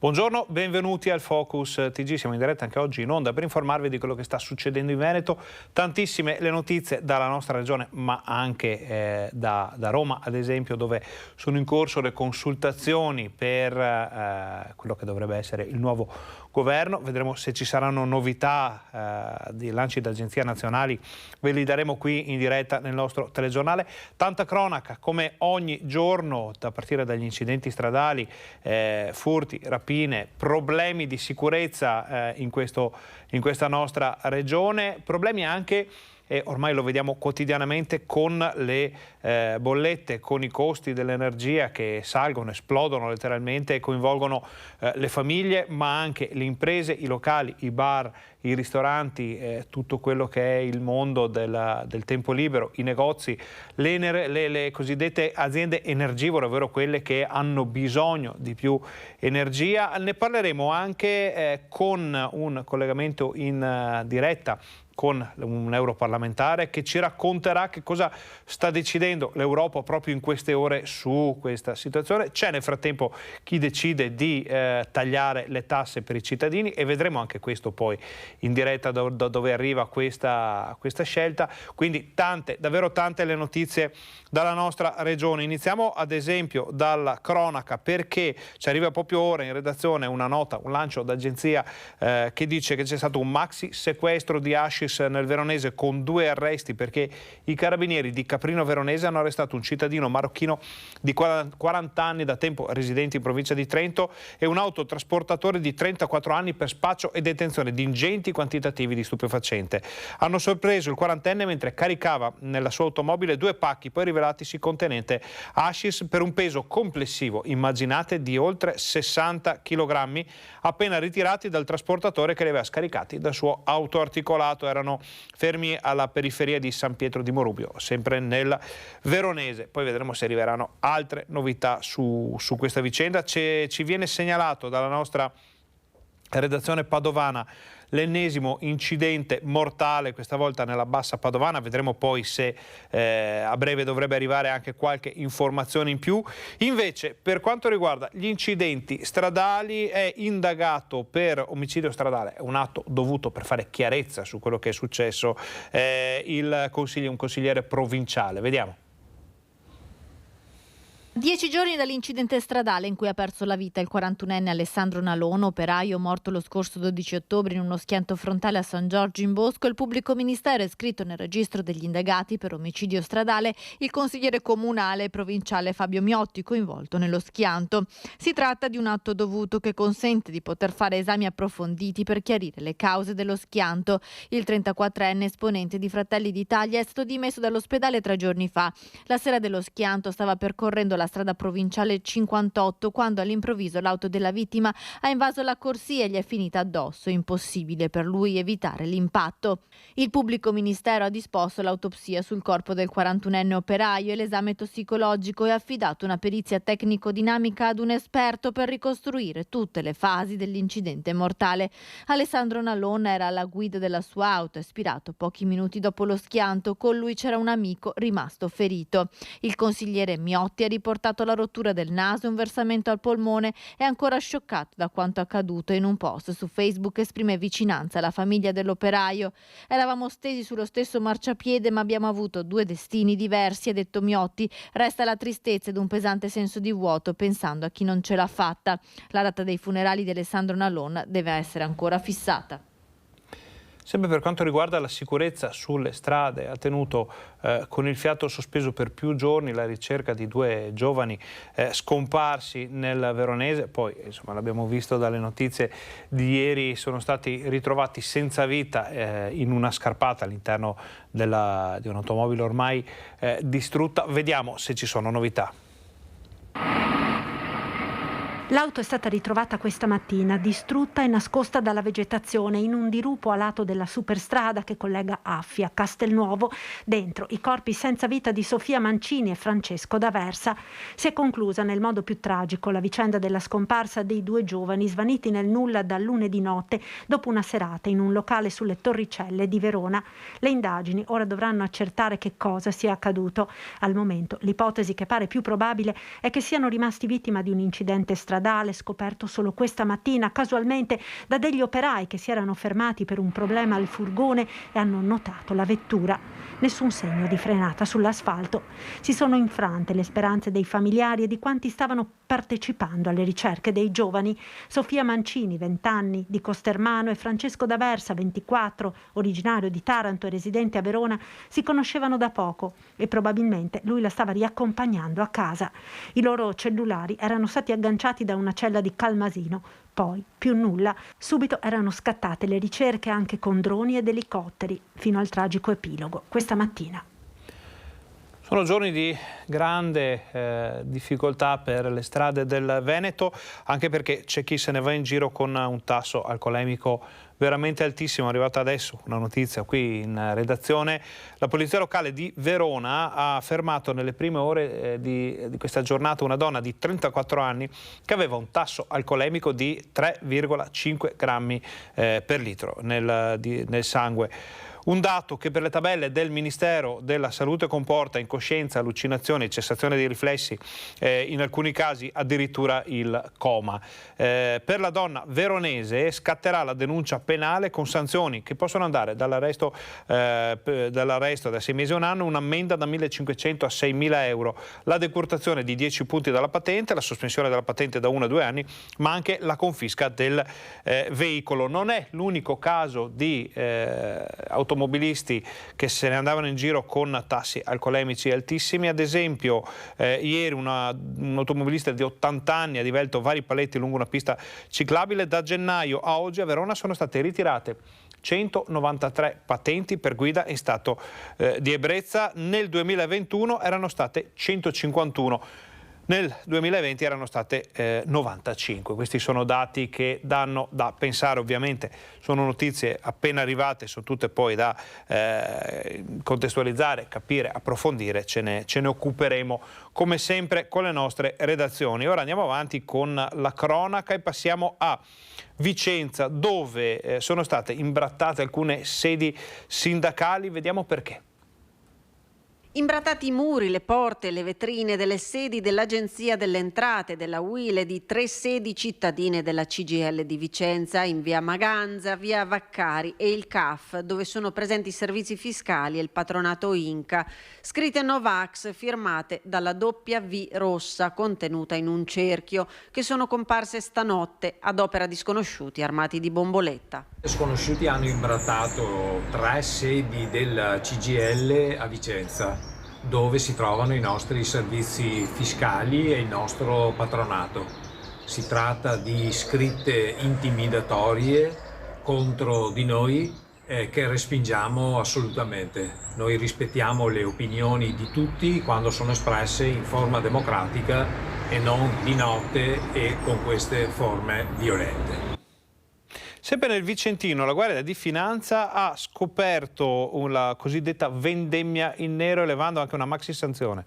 Buongiorno, benvenuti al Focus TG, siamo in diretta anche oggi in onda per informarvi di quello che sta succedendo in Veneto. Tantissime le notizie dalla nostra regione, ma anche da Roma, ad esempio, dove sono in corso le consultazioni per quello che dovrebbe essere il nuovo governo. Vedremo se ci saranno novità di lanci d'agenzia nazionali, ve li daremo qui in diretta nel nostro telegiornale. Tanta cronaca come ogni giorno, a partire dagli incidenti stradali, furti, rapine, problemi di sicurezza in questa nostra regione, problemi anche, e ormai lo vediamo quotidianamente, con le bollette, con i costi dell'energia che salgono, esplodono letteralmente e coinvolgono le famiglie, ma anche le imprese, i locali, i bar, i ristoranti, tutto quello che è il mondo del tempo libero, i negozi, le cosiddette aziende energivore, ovvero quelle che hanno bisogno di più energia. Ne parleremo anche con un collegamento in diretta con un europarlamentare che ci racconterà che cosa sta decidendo l'Europa proprio in queste ore su questa situazione. C'è nel frattempo chi decide di tagliare le tasse per i cittadini e vedremo anche questo poi in diretta da dove arriva questa scelta. Quindi davvero tante le notizie dalla nostra regione. Iniziamo ad esempio dalla cronaca, perché ci arriva proprio ora in redazione una nota, un lancio d'agenzia che dice che c'è stato un maxi sequestro di hashish nel Veronese con 2 arresti, perché i carabinieri di Caprino Veronese hanno arrestato un cittadino marocchino di 40 anni, da tempo residente in provincia di Trento, e un autotrasportatore di 34 anni per spaccio e detenzione di ingenti quantitativi di stupefacente. Hanno sorpreso il 40enne mentre caricava nella sua automobile 2 pacchi poi rivelatisi contenente hashish per un peso complessivo, immaginate, di oltre 60 kg, appena ritirati dal trasportatore che li aveva scaricati dal suo autoarticolato. Erano fermi alla periferia di San Pietro di Morubio, sempre nel Veronese. Poi vedremo se arriveranno altre novità su questa vicenda. Ci viene segnalato dalla nostra redazione padovana l'ennesimo incidente mortale, questa volta nella Bassa Padovana. Vedremo poi se a breve dovrebbe arrivare anche qualche informazione in più. Invece, per quanto riguarda gli incidenti stradali, è indagato per omicidio stradale, è un atto dovuto per fare chiarezza su quello che è successo, un consigliere provinciale. Vediamo. 10 giorni dall'incidente stradale in cui ha perso la vita il 41enne Alessandro Nalon, operaio morto lo scorso 12 ottobre in uno schianto frontale a San Giorgio in Bosco, il pubblico ministero ha iscritto nel registro degli indagati per omicidio stradale il consigliere comunale e provinciale Fabio Miotti, coinvolto nello schianto. Si tratta di un atto dovuto che consente di poter fare esami approfonditi per chiarire le cause dello schianto. Il 34enne esponente di Fratelli d'Italia è stato dimesso dall'ospedale 3 giorni fa. La sera dello schianto stava percorrendo la strada provinciale 58 quando all'improvviso l'auto della vittima ha invaso la corsia e gli è finita addosso. Impossibile per lui evitare l'impatto. Il pubblico ministero ha disposto l'autopsia sul corpo del 41enne operaio e l'esame tossicologico e ha affidato una perizia tecnico-dinamica ad un esperto per ricostruire tutte le fasi dell'incidente mortale. Alessandro Nalon era alla guida della sua auto, ispirato pochi minuti dopo lo schianto. Con lui c'era un amico rimasto ferito. Il consigliere Miotti ha riportato la rottura del naso e un versamento al polmone. È ancora scioccato da quanto accaduto. In un post su Facebook esprime vicinanza alla famiglia dell'operaio. Eravamo stesi sullo stesso marciapiede ma abbiamo avuto 2 destini diversi, ha detto Miotti. Resta la tristezza ed un pesante senso di vuoto pensando a chi non ce l'ha fatta. La data dei funerali di Alessandro Nalon deve essere ancora fissata. Sempre per quanto riguarda la sicurezza sulle strade, ha tenuto con il fiato sospeso per più giorni la ricerca di 2 giovani scomparsi nel Veronese. Poi, insomma, l'abbiamo visto dalle notizie di ieri, sono stati ritrovati senza vita in una scarpata all'interno di un'automobile ormai distrutta. Vediamo se ci sono novità. L'auto è stata ritrovata questa mattina, distrutta e nascosta dalla vegetazione, in un dirupo a lato della superstrada che collega Affia a Castelnuovo. Dentro i corpi senza vita di Sofia Mancini e Francesco D'Aversa. Si è conclusa nel modo più tragico la vicenda della scomparsa dei 2 giovani svaniti nel nulla dal lunedì notte dopo una serata in un locale sulle Torricelle di Verona. Le indagini ora dovranno accertare che cosa sia accaduto. Al momento l'ipotesi che pare più probabile è che siano rimasti vittima di un incidente stradale stradale scoperto solo questa mattina casualmente da degli operai che si erano fermati per un problema al furgone e hanno notato la vettura. Nessun segno di frenata sull'asfalto. Si sono infrante le speranze dei familiari e di quanti stavano partecipando alle ricerche dei giovani. Sofia Mancini, 20 anni, di Costermano, e Francesco D'Aversa, 24, originario di Taranto e residente a Verona, si conoscevano da poco e probabilmente lui la stava riaccompagnando a casa. I loro cellulari erano stati agganciati da una cella di Calmasino. Poi, più nulla, subito erano scattate le ricerche anche con droni ed elicotteri, fino al tragico epilogo, questa mattina. Sono giorni di grande difficoltà per le strade del Veneto, anche perché c'è chi se ne va in giro con un tasso alcolemico veramente altissimo. È arrivata adesso una notizia qui in redazione. La polizia locale di Verona ha fermato nelle prime ore di questa giornata una donna di 34 anni che aveva un tasso alcolemico di 3,5 grammi per litro nel sangue. Un dato che per le tabelle del Ministero della Salute comporta incoscienza, allucinazioni, cessazione dei riflessi, in alcuni casi addirittura il coma. Per la donna veronese scatterà la denuncia penale con sanzioni che possono andare dall'arresto da 6 mesi a un anno, un'ammenda da 1.500 a 6.000 euro, la decurtazione di 10 punti dalla patente, la sospensione della patente da 1 a 2 anni, ma anche la confisca del veicolo. Non è l'unico caso di automobilisti che se ne andavano in giro con tassi alcolemici altissimi. Ad esempio ieri un automobilista di 80 anni ha divelto vari paletti lungo una pista ciclabile. Da gennaio a oggi a Verona sono state ritirate 193 patenti per guida in stato di ebbrezza. Nel 2021 erano state 151. Nel 2020 erano state 95. Questi sono dati che danno da pensare, ovviamente sono notizie appena arrivate, sono tutte poi da contestualizzare, capire, approfondire, ce ne occuperemo come sempre con le nostre redazioni. Ora andiamo avanti con la cronaca e passiamo a Vicenza, dove sono state imbrattate alcune sedi sindacali. Vediamo perché. Imbrattati i muri, le porte e le vetrine delle sedi dell'Agenzia delle Entrate, della UIL e di 3 sedi cittadine della CGIL di Vicenza, in via Maganza, via Vaccari e il CAF, dove sono presenti i servizi fiscali e il patronato Inca, scritte Novax firmate dalla W rossa contenuta in un cerchio, che sono comparse stanotte ad opera di sconosciuti armati di bomboletta. Sconosciuti hanno imbrattato 3 sedi del CGIL a Vicenza, dove si trovano i nostri servizi fiscali e il nostro patronato. Si tratta di scritte intimidatorie contro di noi che respingiamo assolutamente. Noi rispettiamo le opinioni di tutti quando sono espresse in forma democratica e non di notte e con queste forme violente. Sempre nel Vicentino, la Guardia di Finanza ha scoperto la cosiddetta vendemmia in nero, elevando anche una maxi sanzione.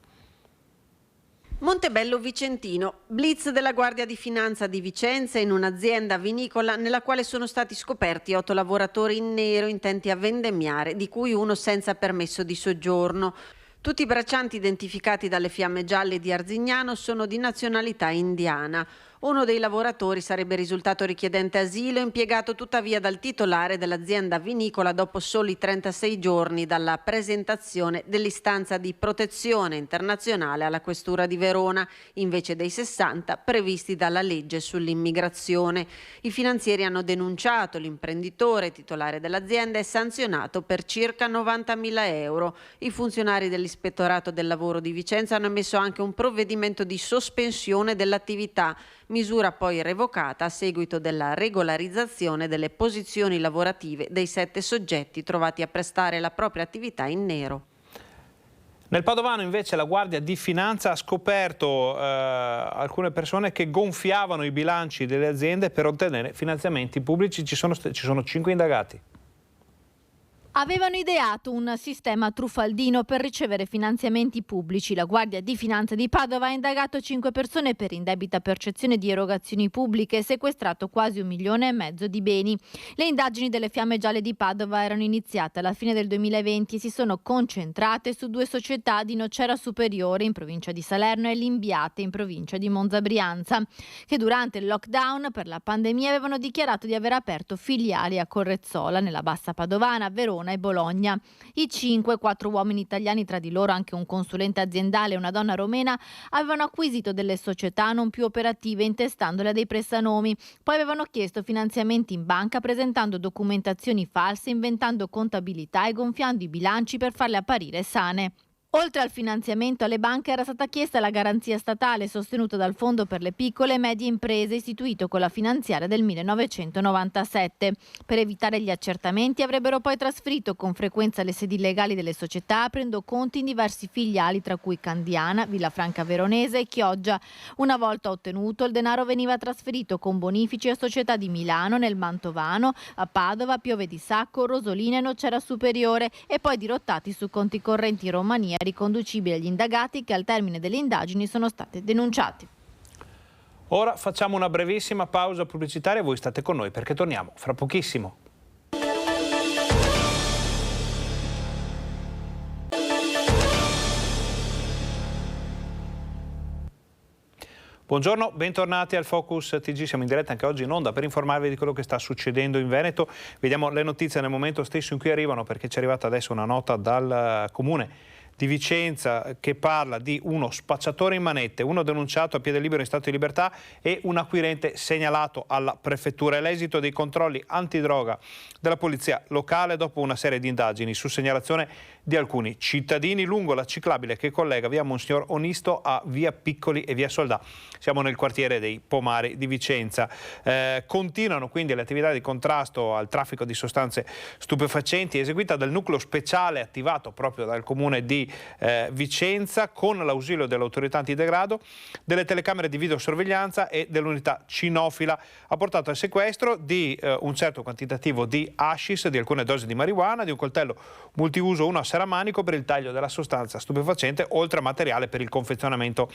Montebello Vicentino, blitz della Guardia di Finanza di Vicenza in un'azienda vinicola nella quale sono stati scoperti 8 lavoratori in nero intenti a vendemmiare, di cui uno senza permesso di soggiorno. Tutti i braccianti identificati dalle fiamme gialle di Arzignano sono di nazionalità indiana. Uno dei lavoratori sarebbe risultato richiedente asilo, impiegato tuttavia dal titolare dell'azienda vinicola dopo soli 36 giorni dalla presentazione dell'istanza di protezione internazionale alla Questura di Verona, invece dei 60 previsti dalla legge sull'immigrazione. I finanzieri hanno denunciato l'imprenditore titolare dell'azienda e sanzionato per circa 90.000 euro. I funzionari dell'Ispettorato del Lavoro di Vicenza hanno emesso anche un provvedimento di sospensione dell'attività, misura poi revocata a seguito della regolarizzazione delle posizioni lavorative dei 7 soggetti trovati a prestare la propria attività in nero. Nel Padovano invece la Guardia di Finanza ha scoperto alcune persone che gonfiavano i bilanci delle aziende per ottenere finanziamenti pubblici. Ci sono 5 indagati. Avevano ideato un sistema truffaldino per ricevere finanziamenti pubblici. La Guardia di Finanza di Padova ha indagato 5 persone per indebita percezione di erogazioni pubbliche e sequestrato quasi 1,5 milioni di beni. Le indagini delle Fiamme Gialle di Padova erano iniziate alla fine del 2020 e si sono concentrate su 2 società di Nocera Superiore in provincia di Salerno e Limbiate in provincia di Monza Brianza, che durante il lockdown per la pandemia avevano dichiarato di aver aperto filiali a Correzzola, nella Bassa Padovana, Verona e Bologna. I 5, 4 uomini italiani, tra di loro anche un consulente aziendale e una donna romena, avevano acquisito delle società non più operative intestandole a dei prestanomi. Poi avevano chiesto finanziamenti in banca presentando documentazioni false, inventando contabilità e gonfiando i bilanci per farle apparire sane. Oltre al finanziamento alle banche era stata chiesta la garanzia statale sostenuta dal Fondo per le piccole e medie imprese istituito con la finanziaria del 1997. Per evitare gli accertamenti avrebbero poi trasferito con frequenza le sedi legali delle società aprendo conti in diversi filiali tra cui Candiana, Villafranca Veronese e Chioggia. Una volta ottenuto il denaro veniva trasferito con bonifici a società di Milano, nel Mantovano, a Padova, Piove di Sacco, Rosolina e Nocera Superiore e poi dirottati su conti correnti in Romania riconducibili agli indagati che al termine delle indagini sono stati denunciati. Ora facciamo una brevissima pausa pubblicitaria e voi state con noi perché torniamo fra pochissimo. Buongiorno, bentornati al Focus TG, siamo in diretta anche oggi in onda per informarvi di quello che sta succedendo in Veneto. Vediamo le notizie nel momento stesso in cui arrivano, perché ci è arrivata adesso una nota dal comune di Vicenza che parla di uno spacciatore in manette, uno denunciato a piede libero in stato di libertà e un acquirente segnalato alla prefettura. È l'esito dei controlli antidroga della polizia locale dopo una serie di indagini su segnalazione di alcuni cittadini lungo la ciclabile che collega via Monsignor Onisto a via Piccoli e via Soldà. Siamo nel quartiere dei Pomari di Vicenza. Continuano quindi le attività di contrasto al traffico di sostanze stupefacenti eseguita dal nucleo speciale attivato proprio dal comune di Vicenza con l'ausilio dell'autorità antidegrado, delle telecamere di videosorveglianza e dell'unità cinofila. Ha portato al sequestro di un certo quantitativo di hashish, di alcune dosi di marijuana, di un coltello multiuso, uno a serramanico per il taglio della sostanza stupefacente, oltre a materiale per il confezionamento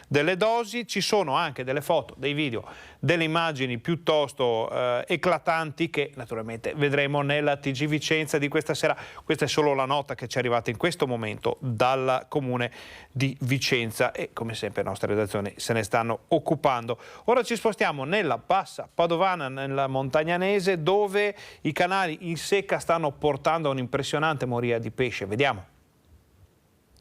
delle dosi. Ci sono anche delle foto, dei video, delle immagini piuttosto eclatanti che naturalmente vedremo nella TG Vicenza di questa sera. Questa è solo la nota che ci è arrivata in questo momento dal comune di Vicenza e come sempre le nostre redazioni se ne stanno occupando. Ora ci spostiamo nella Bassa Padovana, nella Montagnanese, dove i canali in secca stanno portando a un'impressionante moria di pesce. Vediamo.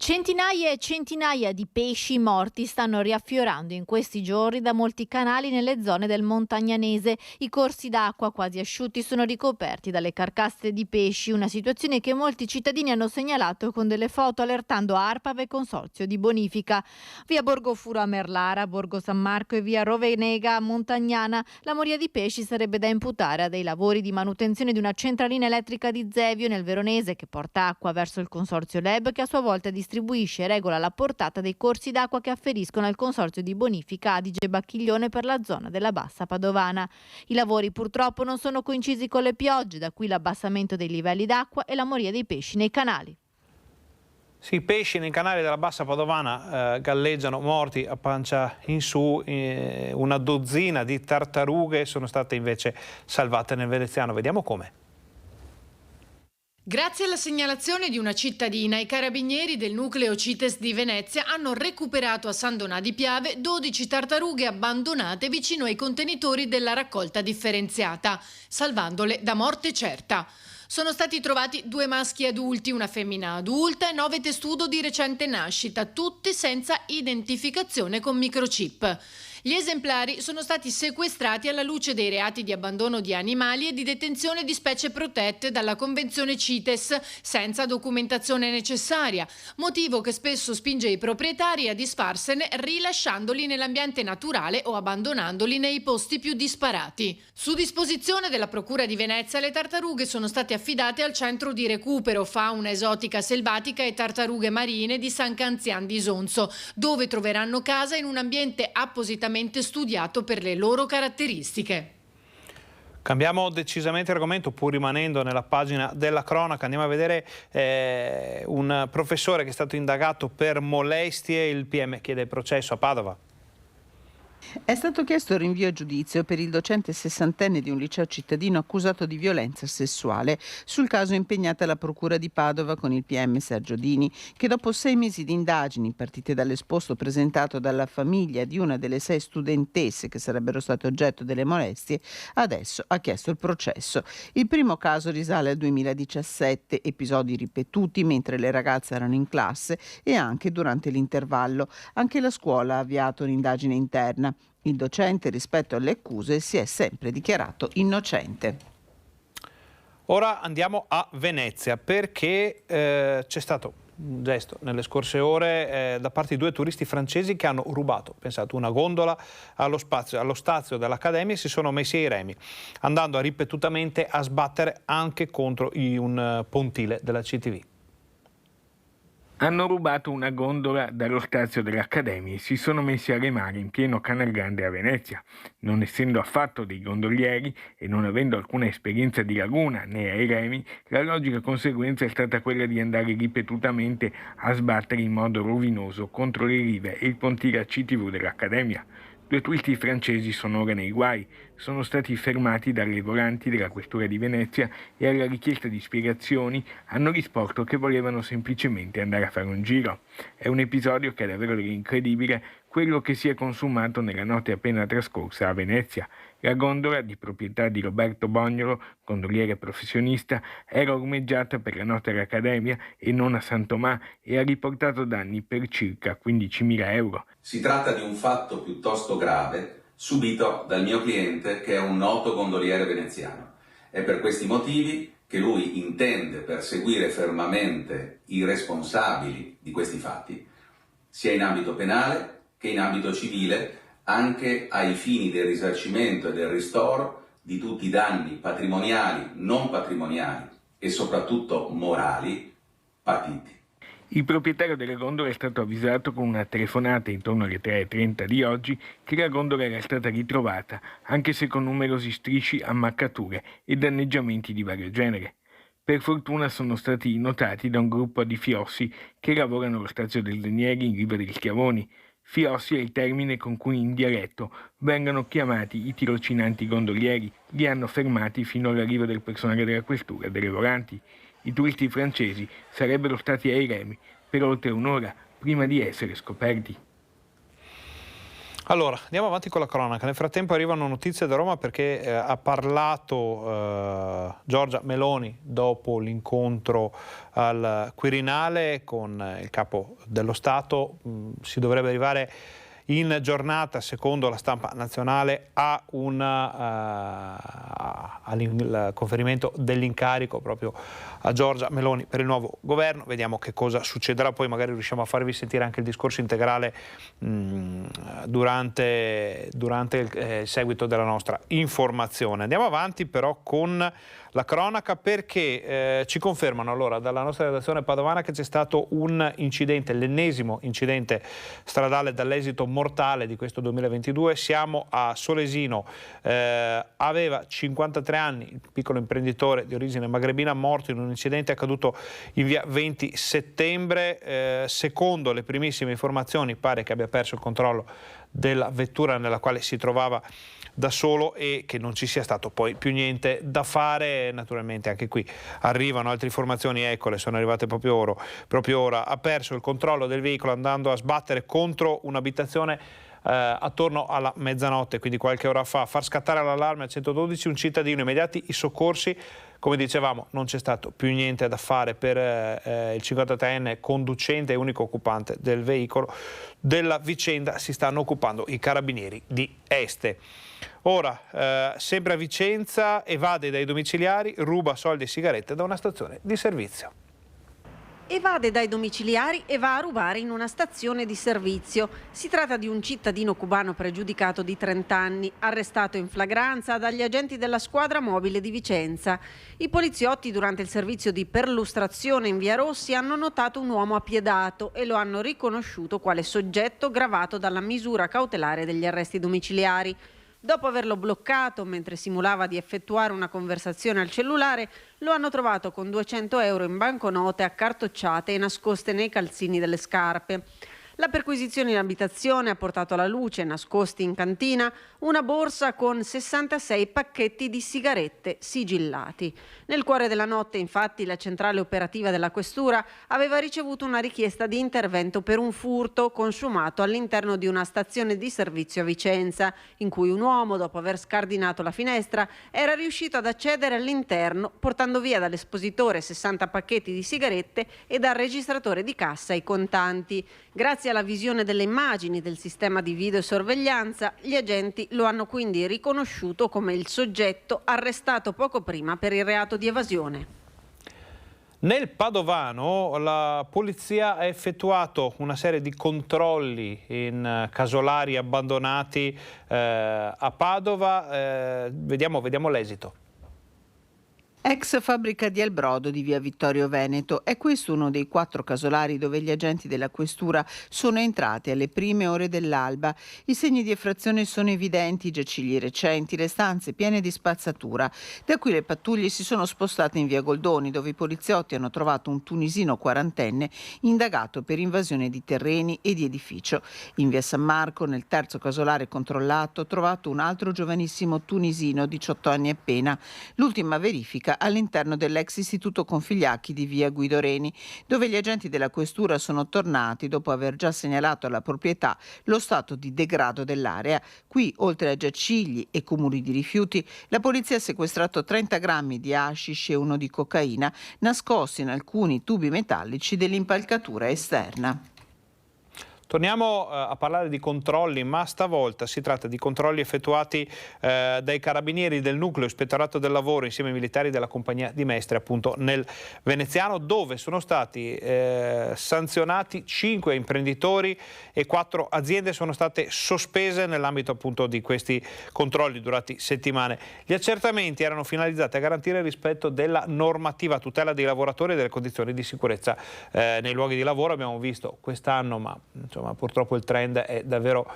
Centinaia e centinaia di pesci morti stanno riaffiorando in questi giorni da molti canali nelle zone del Montagnanese. I corsi d'acqua quasi asciutti sono ricoperti dalle carcasse di pesci, una situazione che molti cittadini hanno segnalato con delle foto allertando ARPAV e Consorzio di Bonifica. Via Borgofuro a Merlara, Borgo San Marco e via Rovenega a Montagnana, la moria di pesci sarebbe da imputare a dei lavori di manutenzione di una centralina elettrica di Zevio nel Veronese che porta acqua verso il Consorzio LEB, che a sua volta distribuisce e regola la portata dei corsi d'acqua che afferiscono al Consorzio di Bonifica Adige e Bacchiglione per la zona della Bassa Padovana. I lavori purtroppo non sono coincisi con le piogge, da qui l'abbassamento dei livelli d'acqua e la moria dei pesci nei canali. Sì, i pesci nei canali della Bassa Padovana galleggiano morti a pancia in su, una dozzina di tartarughe sono state invece salvate nel Veneziano. Vediamo come. Grazie alla segnalazione di una cittadina, i carabinieri del nucleo CITES di Venezia hanno recuperato a San Donà di Piave 12 tartarughe abbandonate vicino ai contenitori della raccolta differenziata, salvandole da morte certa. Sono stati trovati 2 maschi adulti, una femmina adulta e 9 testudo di recente nascita, tutti senza identificazione con microchip. Gli esemplari sono stati sequestrati alla luce dei reati di abbandono di animali e di detenzione di specie protette dalla Convenzione CITES senza documentazione necessaria, motivo che spesso spinge i proprietari a disfarsene rilasciandoli nell'ambiente naturale o abbandonandoli nei posti più disparati. Su disposizione della Procura di Venezia, le tartarughe sono state affidate al centro di recupero fauna esotica selvatica e tartarughe marine di San Canzian di Isonzo, dove troveranno casa in un ambiente appositamente studiato per le loro caratteristiche. Cambiamo decisamente argomento, pur rimanendo nella pagina della cronaca. Andiamo a vedere un professore che è stato indagato per molestie. Il PM chiede il processo a Padova. È stato chiesto il rinvio a giudizio per il docente 60enne di un liceo cittadino accusato di violenza sessuale. Sul caso è impegnata la procura di Padova con il PM Sergio Dini, che dopo 6 mesi di indagini partite dall'esposto presentato dalla famiglia di una delle 6 studentesse che sarebbero state oggetto delle molestie, adesso ha chiesto il processo. Il primo caso risale al 2017, episodi ripetuti mentre le ragazze erano in classe e anche durante l'intervallo. Anche la scuola ha avviato un'indagine interna. Il docente, rispetto alle accuse, si è sempre dichiarato innocente. Ora andiamo a Venezia, perché c'è stato un gesto nelle scorse ore da parte di 2 turisti francesi che hanno rubato, pensate, una gondola allo stazio dell'Accademia e si sono messi ai remi, andando ripetutamente a sbattere anche contro un pontile della CTV. Hanno rubato una gondola dallo stazio dell'Accademia e si sono messi a remare in pieno Canal Grande a Venezia. Non essendo affatto dei gondolieri e non avendo alcuna esperienza di laguna né ai remi, la logica conseguenza è stata quella di andare ripetutamente a sbattere in modo rovinoso contro le rive e il pontile CTV dell'Accademia. 2 turisti francesi sono ora nei guai. Sono stati fermati dalle volanti della Questura di Venezia e alla richiesta di spiegazioni hanno risposto che volevano semplicemente andare a fare un giro. È un episodio che è davvero incredibile, quello che si è consumato nella notte appena trascorsa a Venezia. La gondola, di proprietà di Roberto Bognolo, gondoliere professionista, era ormeggiata per la notte all'Accademia e non a San Tomà e ha riportato danni per circa 15.000 euro. Si tratta di un fatto piuttosto grave subito dal mio cliente, che è un noto gondoliere veneziano. È per questi motivi che lui intende perseguire fermamente i responsabili di questi fatti, sia in ambito penale che in ambito civile, anche ai fini del risarcimento e del ristoro di tutti i danni patrimoniali, non patrimoniali e soprattutto morali patiti. Il proprietario della gondola è stato avvisato con una telefonata intorno alle 3:30 di oggi che la gondola era stata ritrovata, anche se con numerosi strisci, ammaccature e danneggiamenti di vario genere. Per fortuna sono stati notati da un gruppo di fiossi che lavorano allo stazio del Danieri in riva degli Schiavoni. Fiossi è il termine con cui in dialetto vengono chiamati i tirocinanti gondolieri. Li hanno fermati fino all'arrivo del personale della questura e delle volanti. I turisti francesi sarebbero stati ai remi per oltre un'ora prima di essere scoperti. Allora, andiamo avanti con la cronaca. Nel frattempo arrivano notizie da Roma perché ha parlato Giorgia Meloni dopo l'incontro al Quirinale con il capo dello Stato. Si dovrebbe arrivare in giornata, secondo la stampa nazionale, al conferimento dell'incarico proprio a Giorgia Meloni per il nuovo governo. Vediamo che cosa succederà, poi magari riusciamo a farvi sentire anche il discorso integrale durante il seguito della nostra informazione. Andiamo avanti però con la cronaca, perché ci confermano allora dalla nostra redazione padovana che c'è stato un incidente, l'ennesimo incidente stradale dall'esito mortale di questo 2022. Siamo a Solesino, aveva 53 anni il piccolo imprenditore di origine magrebina, morto in un incidente accaduto in via 20 settembre. Secondo le primissime informazioni pare che abbia perso il controllo della vettura nella quale si trovava da solo e che non ci sia stato poi più niente da fare. Naturalmente anche qui arrivano altre informazioni, eccole, sono arrivate proprio ora. Ha perso il controllo del veicolo andando a sbattere contro un'abitazione attorno alla mezzanotte, quindi qualche ora fa. Far scattare l'allarme al 112, un cittadino, immediati i soccorsi. Come dicevamo, non c'è stato più niente da fare per il 53enne conducente e unico occupante del veicolo. Della vicenda si stanno occupando i carabinieri di Este. Ora, sempre a Vicenza, evade dai domiciliari, ruba soldi e sigarette da una stazione di servizio. Evade dai domiciliari e va a rubare in una stazione di servizio. Si tratta di un cittadino cubano pregiudicato di 30 anni, arrestato in flagranza dagli agenti della squadra mobile di Vicenza. I poliziotti durante il servizio di perlustrazione in via Rossi hanno notato un uomo appiedato e lo hanno riconosciuto quale soggetto gravato dalla misura cautelare degli arresti domiciliari. Dopo averlo bloccato mentre simulava di effettuare una conversazione al cellulare, lo hanno trovato con 200 euro in banconote accartocciate e nascoste nei calzini delle scarpe. La perquisizione in abitazione ha portato alla luce, nascosti in cantina, una borsa con 66 pacchetti di sigarette sigillati. Nel cuore della notte, infatti, la centrale operativa della questura aveva ricevuto una richiesta di intervento per un furto consumato all'interno di una stazione di servizio a Vicenza, in cui un uomo, dopo aver scardinato la finestra, era riuscito ad accedere all'interno, portando via dall'espositore 60 pacchetti di sigarette e dal registratore di cassa i contanti. Grazie alla visione delle immagini del sistema di videosorveglianza, gli agenti lo hanno quindi riconosciuto come il soggetto arrestato poco prima per il reato di evasione. Nel Padovano la polizia ha effettuato una serie di controlli in casolari abbandonati a Padova. Vediamo l'esito. Ex fabbrica di Albrodo di via Vittorio Veneto. È questo uno dei 4 casolari dove gli agenti della questura sono entrati alle prime ore dell'alba. I segni di effrazione sono evidenti, i giacigli recenti, le stanze piene di spazzatura. Da qui le pattuglie si sono spostate in via Goldoni, dove i poliziotti hanno trovato un tunisino 40enne indagato per invasione di terreni e di edificio. In via San Marco, nel terzo casolare controllato, trovato un altro giovanissimo tunisino, 18 anni appena. L'ultima verifica all'interno dell'ex istituto Configliacchi di via Guido Reni, dove gli agenti della questura sono tornati dopo aver già segnalato alla proprietà lo stato di degrado dell'area. Qui, oltre a giacigli e cumuli di rifiuti, la polizia ha sequestrato 30 grammi di hashish e uno di cocaina nascosti in alcuni tubi metallici dell'impalcatura esterna. Torniamo a parlare di controlli, ma stavolta si tratta di controlli effettuati dai carabinieri del nucleo ispettorato del lavoro insieme ai militari della compagnia di Mestre, appunto nel Veneziano, dove sono stati sanzionati 5 imprenditori e 4 aziende sono state sospese nell'ambito appunto di questi controlli durati settimane. Gli accertamenti erano finalizzati a garantire il rispetto della normativa a tutela dei lavoratori e delle condizioni di sicurezza nei luoghi di lavoro. Abbiamo visto quest'anno, ma purtroppo il trend è davvero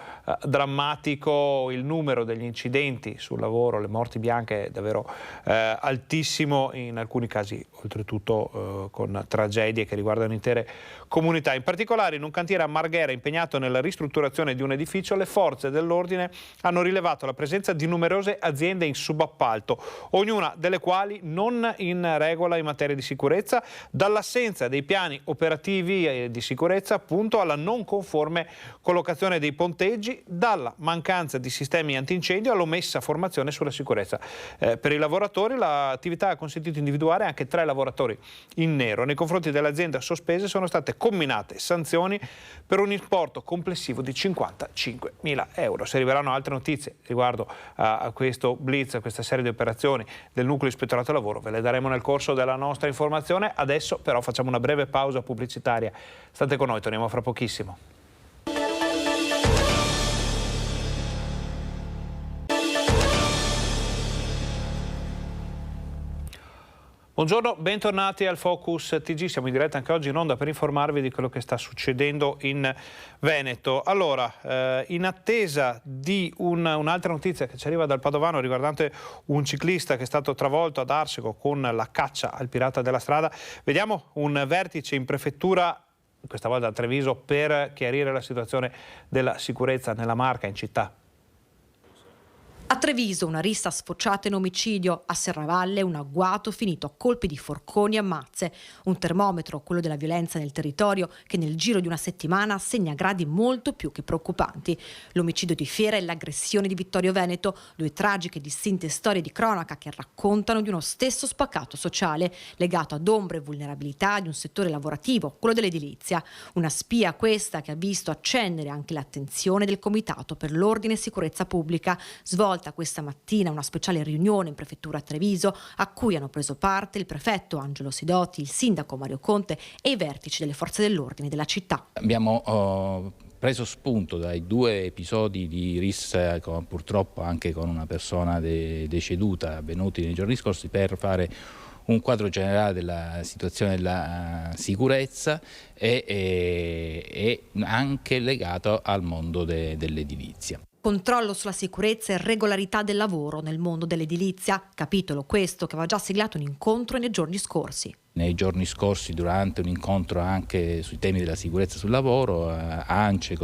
drammatico, il numero degli incidenti sul lavoro, le morti bianche è davvero altissimo, in alcuni casi oltretutto con tragedie che riguardano intere comunità. In particolare in un cantiere a Marghera impegnato nella ristrutturazione di un edificio, le forze dell'ordine hanno rilevato la presenza di numerose aziende in subappalto, ognuna delle quali non in regola in materia di sicurezza, dall'assenza dei piani operativi di sicurezza appunto alla non conforme collocazione dei ponteggi, dalla mancanza di sistemi antincendio all'omessa formazione sulla sicurezza. Per i lavoratori l'attività ha consentito di individuare anche 3 lavoratori in nero. Nei confronti delle aziende sospese sono state comminate sanzioni per un importo complessivo di 55.000 euro. Se arriveranno altre notizie riguardo a questo blitz, a questa serie di operazioni del nucleo ispettorato lavoro, ve le daremo nel corso della nostra informazione. Adesso però facciamo una breve pausa pubblicitaria. State con noi, torniamo fra pochissimo. Buongiorno, bentornati al Focus TG, siamo in diretta anche oggi in onda per informarvi di quello che sta succedendo in Veneto. Allora, in attesa di un'altra notizia che ci arriva dal Padovano riguardante un ciclista che è stato travolto ad Arsego con la caccia al pirata della strada, vediamo un vertice in prefettura, questa volta a Treviso, per chiarire la situazione della sicurezza nella Marca, in città. A Treviso una rissa sfociata in omicidio, a Serravalle un agguato finito a colpi di forconi e ammazze. Un termometro, quello della violenza nel territorio, che nel giro di una settimana segna gradi molto più che preoccupanti. L'omicidio di Fiera e l'aggressione di Vittorio Veneto, 2 tragiche e distinte storie di cronaca che raccontano di uno stesso spaccato sociale, legato ad ombre e vulnerabilità di un settore lavorativo, quello dell'edilizia. Una spia questa che ha visto accendere anche l'attenzione del Comitato per l'Ordine e Sicurezza Pubblica, svolta questa mattina una speciale riunione in prefettura a Treviso a cui hanno preso parte il prefetto Angelo Sidoti, il sindaco Mario Conte e i vertici delle forze dell'ordine della città. Abbiamo preso spunto dai 2 episodi di rissa, purtroppo anche con una persona deceduta avvenuti nei giorni scorsi, per fare un quadro generale della situazione della sicurezza e anche legato al mondo dell'edilizia. Controllo sulla sicurezza e regolarità del lavoro nel mondo dell'edilizia, capitolo questo che aveva già siglato un incontro nei giorni scorsi. Nei giorni scorsi, durante un incontro anche sui temi della sicurezza sul lavoro, ANCE,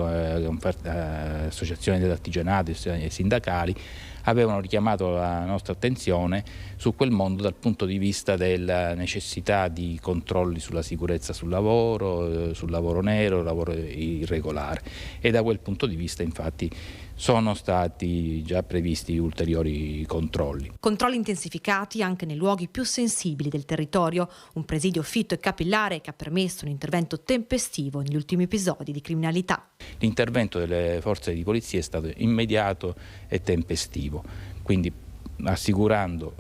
associazioni dell'artigianato e sindacali, avevano richiamato la nostra attenzione su quel mondo dal punto di vista della necessità di controlli sulla sicurezza sul lavoro nero, lavoro irregolare, e da quel punto di vista infatti sono stati già previsti ulteriori controlli. Controlli intensificati anche nei luoghi più sensibili del territorio, un presidio fitto e capillare che ha permesso un intervento tempestivo negli ultimi episodi di criminalità. L'intervento delle forze di polizia è stato immediato e tempestivo, quindi assicurando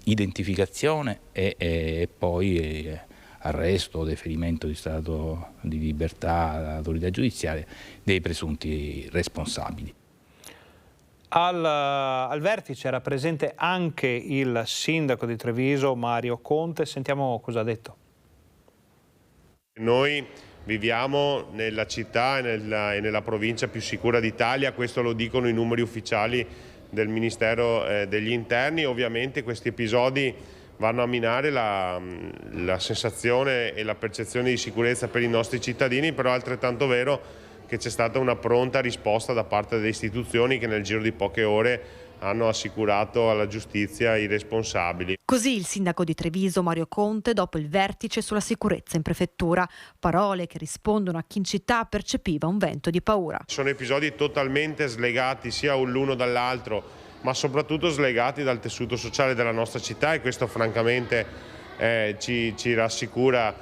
l'identificazione e poi arresto o deferimento di stato di libertà all'autorità giudiziaria dei presunti responsabili. Al vertice era presente anche il sindaco di Treviso, Mario Conte. Sentiamo cosa ha detto. Noi viviamo nella città e nella provincia più sicura d'Italia, questo lo dicono i numeri ufficiali del Ministero degli Interni. Ovviamente questi episodi vanno a minare la sensazione e la percezione di sicurezza per i nostri cittadini, però è altrettanto vero che c'è stata una pronta risposta da parte delle istituzioni che nel giro di poche ore hanno assicurato alla giustizia i responsabili. Così il sindaco di Treviso, Mario Conte, dopo il vertice sulla sicurezza in prefettura. Parole che rispondono a chi in città percepiva un vento di paura. Sono episodi totalmente slegati sia l'uno dall'altro, ma soprattutto slegati dal tessuto sociale della nostra città, e questo francamente ci rassicura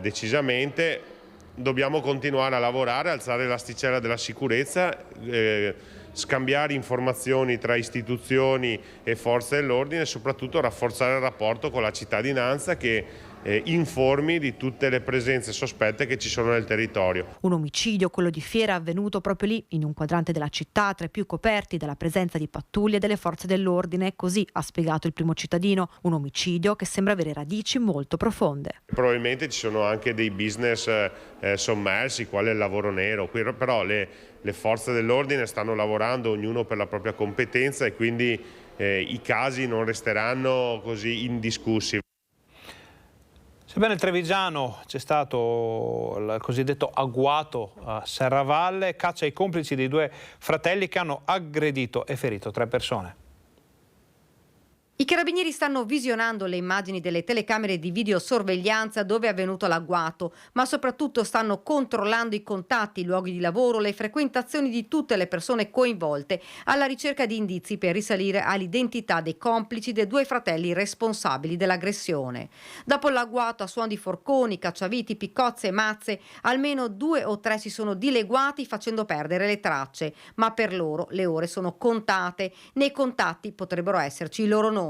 decisamente. Dobbiamo continuare a lavorare, alzare l'asticella della sicurezza, scambiare informazioni tra istituzioni e forze dell'ordine e soprattutto rafforzare il rapporto con la cittadinanza che informi di tutte le presenze sospette che ci sono nel territorio. Un omicidio, quello di Fiera, avvenuto proprio lì, in un quadrante della città, tra i più coperti dalla presenza di pattuglie delle forze dell'ordine, così ha spiegato il primo cittadino. Un omicidio che sembra avere radici molto profonde. Probabilmente ci sono anche dei business sommersi, quale il lavoro nero, però le forze dell'ordine stanno lavorando ognuno per la propria competenza e quindi i casi non resteranno così indiscussi. Sebbene nel Trevigiano c'è stato il cosiddetto agguato a Serravalle, caccia ai complici dei due fratelli che hanno aggredito e ferito 3 persone. I carabinieri stanno visionando le immagini delle telecamere di videosorveglianza dove è avvenuto l'agguato, ma soprattutto stanno controllando i contatti, i luoghi di lavoro, le frequentazioni di tutte le persone coinvolte, alla ricerca di indizi per risalire all'identità dei complici dei 2 fratelli responsabili dell'aggressione. Dopo l'agguato a suon di forconi, cacciaviti, piccozze e mazze, almeno 2 o 3 si sono dileguati facendo perdere le tracce, ma per loro le ore sono contate. Nei contatti potrebbero esserci i loro nomi,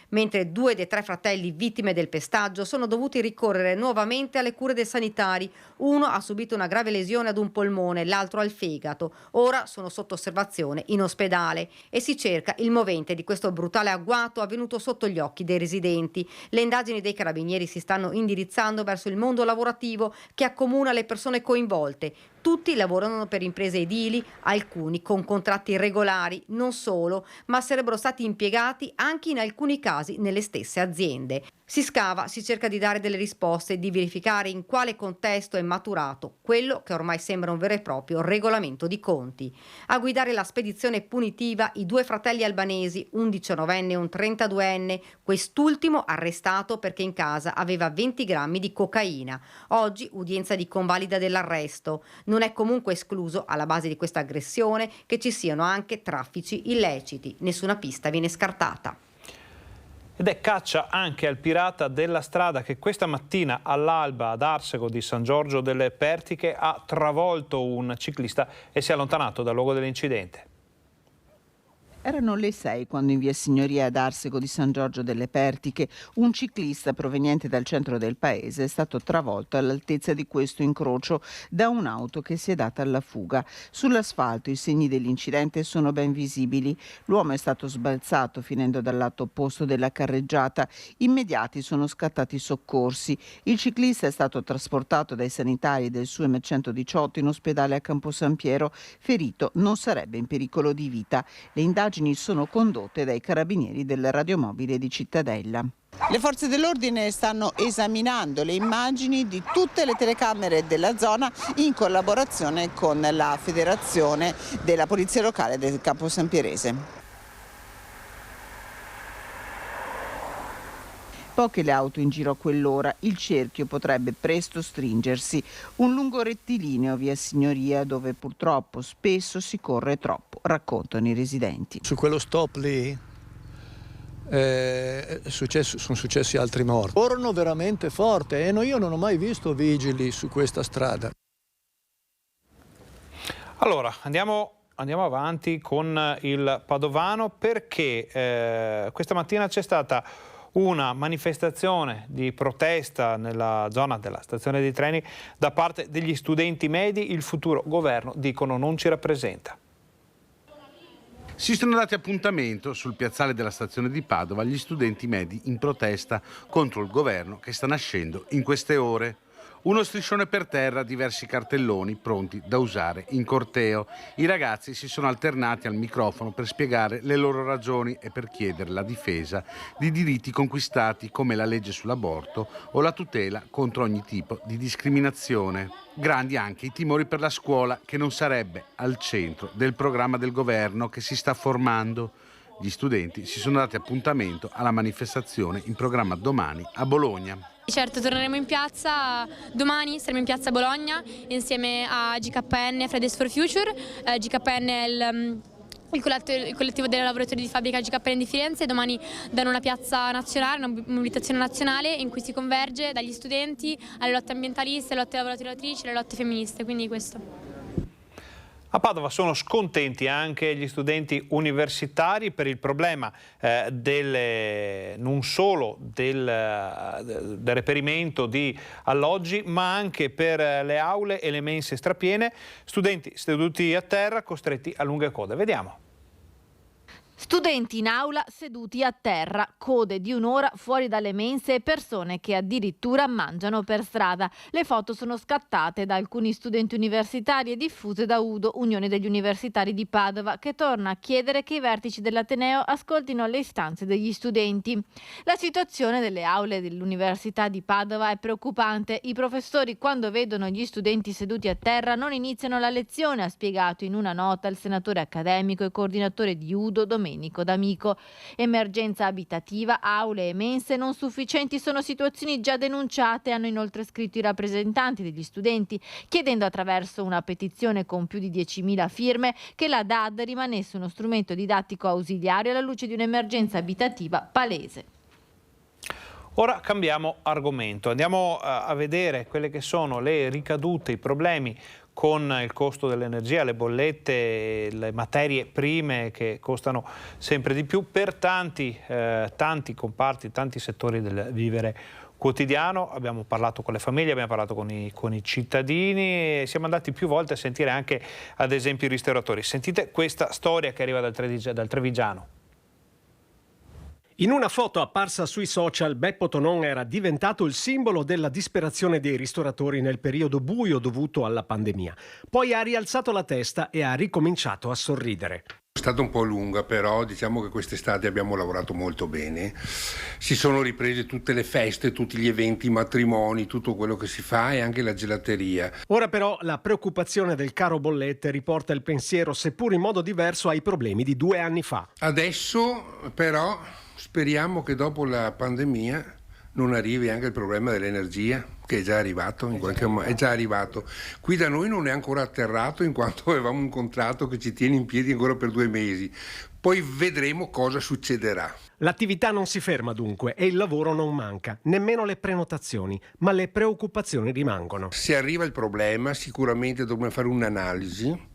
mentre 2 dei 3 fratelli vittime del pestaggio sono dovuti ricorrere nuovamente alle cure dei sanitari. Uno ha subito una grave lesione ad un polmone, l'altro al fegato. Ora sono sotto osservazione in ospedale e si cerca il movente di questo brutale agguato avvenuto sotto gli occhi dei residenti. Le indagini dei carabinieri si stanno indirizzando verso il mondo lavorativo che accomuna le persone coinvolte. Tutti lavorano per imprese edili, alcuni con contratti irregolari, non solo, ma sarebbero stati impiegati anche in alcuni casi nelle stesse aziende. Si scava, si cerca di dare delle risposte e di verificare in quale contesto è maturato quello che ormai sembra un vero e proprio regolamento di conti. A guidare la spedizione punitiva i 2 fratelli albanesi, un 19enne e un 32enne, quest'ultimo arrestato perché in casa aveva 20 grammi di cocaina. Oggi udienza di convalida dell'arresto. Non è comunque escluso, alla base di questa aggressione, che ci siano anche traffici illeciti. Nessuna pista viene scartata. Ed è caccia anche al pirata della strada che questa mattina all'alba ad Arsego di San Giorgio delle Pertiche ha travolto un ciclista e si è allontanato dal luogo dell'incidente. Erano le 6 quando in via Signoria ad Arsego di San Giorgio delle Pertiche un ciclista proveniente dal centro del paese è stato travolto all'altezza di questo incrocio da un'auto che si è data alla fuga. Sull'asfalto i segni dell'incidente sono ben visibili. L'uomo è stato sbalzato finendo dal lato opposto della carreggiata. Immediati sono scattati i soccorsi. Il ciclista è stato trasportato dai sanitari del SUEM 118 in ospedale a Campo San Piero. Ferito, non sarebbe in pericolo di vita. Le indagini sono condotte dai carabinieri del radiomobile di Cittadella. Le forze dell'ordine stanno esaminando le immagini di tutte le telecamere della zona in collaborazione con la Federazione della Polizia Locale del Campo San Pierese. Poche le auto in giro a quell'ora, il cerchio potrebbe presto stringersi. Un lungo rettilineo via Signoria dove purtroppo spesso si corre troppo, raccontano i residenti. Su quello stop lì sono successi altri morti. Corrono veramente forte e io non ho mai visto vigili su questa strada. Allora, andiamo avanti con il Padovano perché questa mattina c'è stata una manifestazione di protesta nella zona della stazione dei treni da parte degli studenti medi. Il futuro governo, dicono, non ci rappresenta. Si sono dati appuntamento sul piazzale della stazione di Padova gli studenti medi in protesta contro il governo che sta nascendo in queste ore. Uno striscione per terra, diversi cartelloni pronti da usare in corteo. I ragazzi si sono alternati al microfono per spiegare le loro ragioni e per chiedere la difesa di diritti conquistati come la legge sull'aborto o la tutela contro ogni tipo di discriminazione. Grandi anche i timori per la scuola che non sarebbe al centro del programma del governo che si sta formando. Gli studenti si sono dati appuntamento alla manifestazione in programma domani a Bologna. Certo, torneremo in piazza domani, saremo in piazza Bologna insieme a GKN e Fridays for Future. GKN è il collettivo dei lavoratori di fabbrica GKN di Firenze. Domani danno una piazza nazionale, una mobilitazione nazionale in cui si converge dagli studenti alle lotte ambientaliste, alle lotte lavoratrici, alle lotte femministe, quindi questo. A Padova sono scontenti anche gli studenti universitari per il problema non solo del reperimento di alloggi, ma anche per le aule e le mense strapiene, studenti seduti a terra costretti a lunghe code. Vediamo. Studenti in aula seduti a terra, code di un'ora fuori dalle mense e persone che addirittura mangiano per strada. Le foto sono scattate da alcuni studenti universitari e diffuse da UDO, Unione degli Universitari di Padova, che torna a chiedere che i vertici dell'Ateneo ascoltino le istanze degli studenti. La situazione delle aule dell'Università di Padova è preoccupante. I professori, quando vedono gli studenti seduti a terra, non iniziano la lezione, ha spiegato in una nota il senatore accademico e coordinatore di UDO Domenico D'Amico. Emergenza abitativa, aule e mense non sufficienti sono situazioni già denunciate, hanno inoltre scritto i rappresentanti degli studenti, chiedendo attraverso una petizione con più di 10.000 firme che la DAD rimanesse uno strumento didattico ausiliario alla luce di un'emergenza abitativa palese. Ora cambiamo argomento, andiamo a vedere quelle che sono le ricadute, i problemi con il costo dell'energia, le bollette, le materie prime che costano sempre di più per tanti comparti, tanti settori del vivere quotidiano. Abbiamo parlato con le famiglie, abbiamo parlato con i cittadini e siamo andati più volte a sentire anche ad esempio i ristoratori. Sentite questa storia che arriva dal Trevigiano. In una foto apparsa sui social, Beppo Tonon era diventato il simbolo della disperazione dei ristoratori nel periodo buio dovuto alla pandemia. Poi ha rialzato la testa e ha ricominciato a sorridere. È stata un po' lunga, però diciamo che quest'estate abbiamo lavorato molto bene. Si sono riprese tutte le feste, tutti gli eventi, i matrimoni, tutto quello che si fa e anche la gelateria. Ora però la preoccupazione del caro bollette riporta il pensiero, seppur in modo diverso, ai problemi di 2 anni fa. Adesso però speriamo che dopo la pandemia non arrivi anche il problema dell'energia, che è già arrivato, in qualche modo è già arrivato. Qui da noi non è ancora atterrato, in quanto avevamo un contratto che ci tiene in piedi ancora per 2 mesi. Poi vedremo cosa succederà. L'attività non si ferma dunque e il lavoro non manca, nemmeno le prenotazioni, ma le preoccupazioni rimangono. Se arriva il problema, sicuramente dovremo fare un'analisi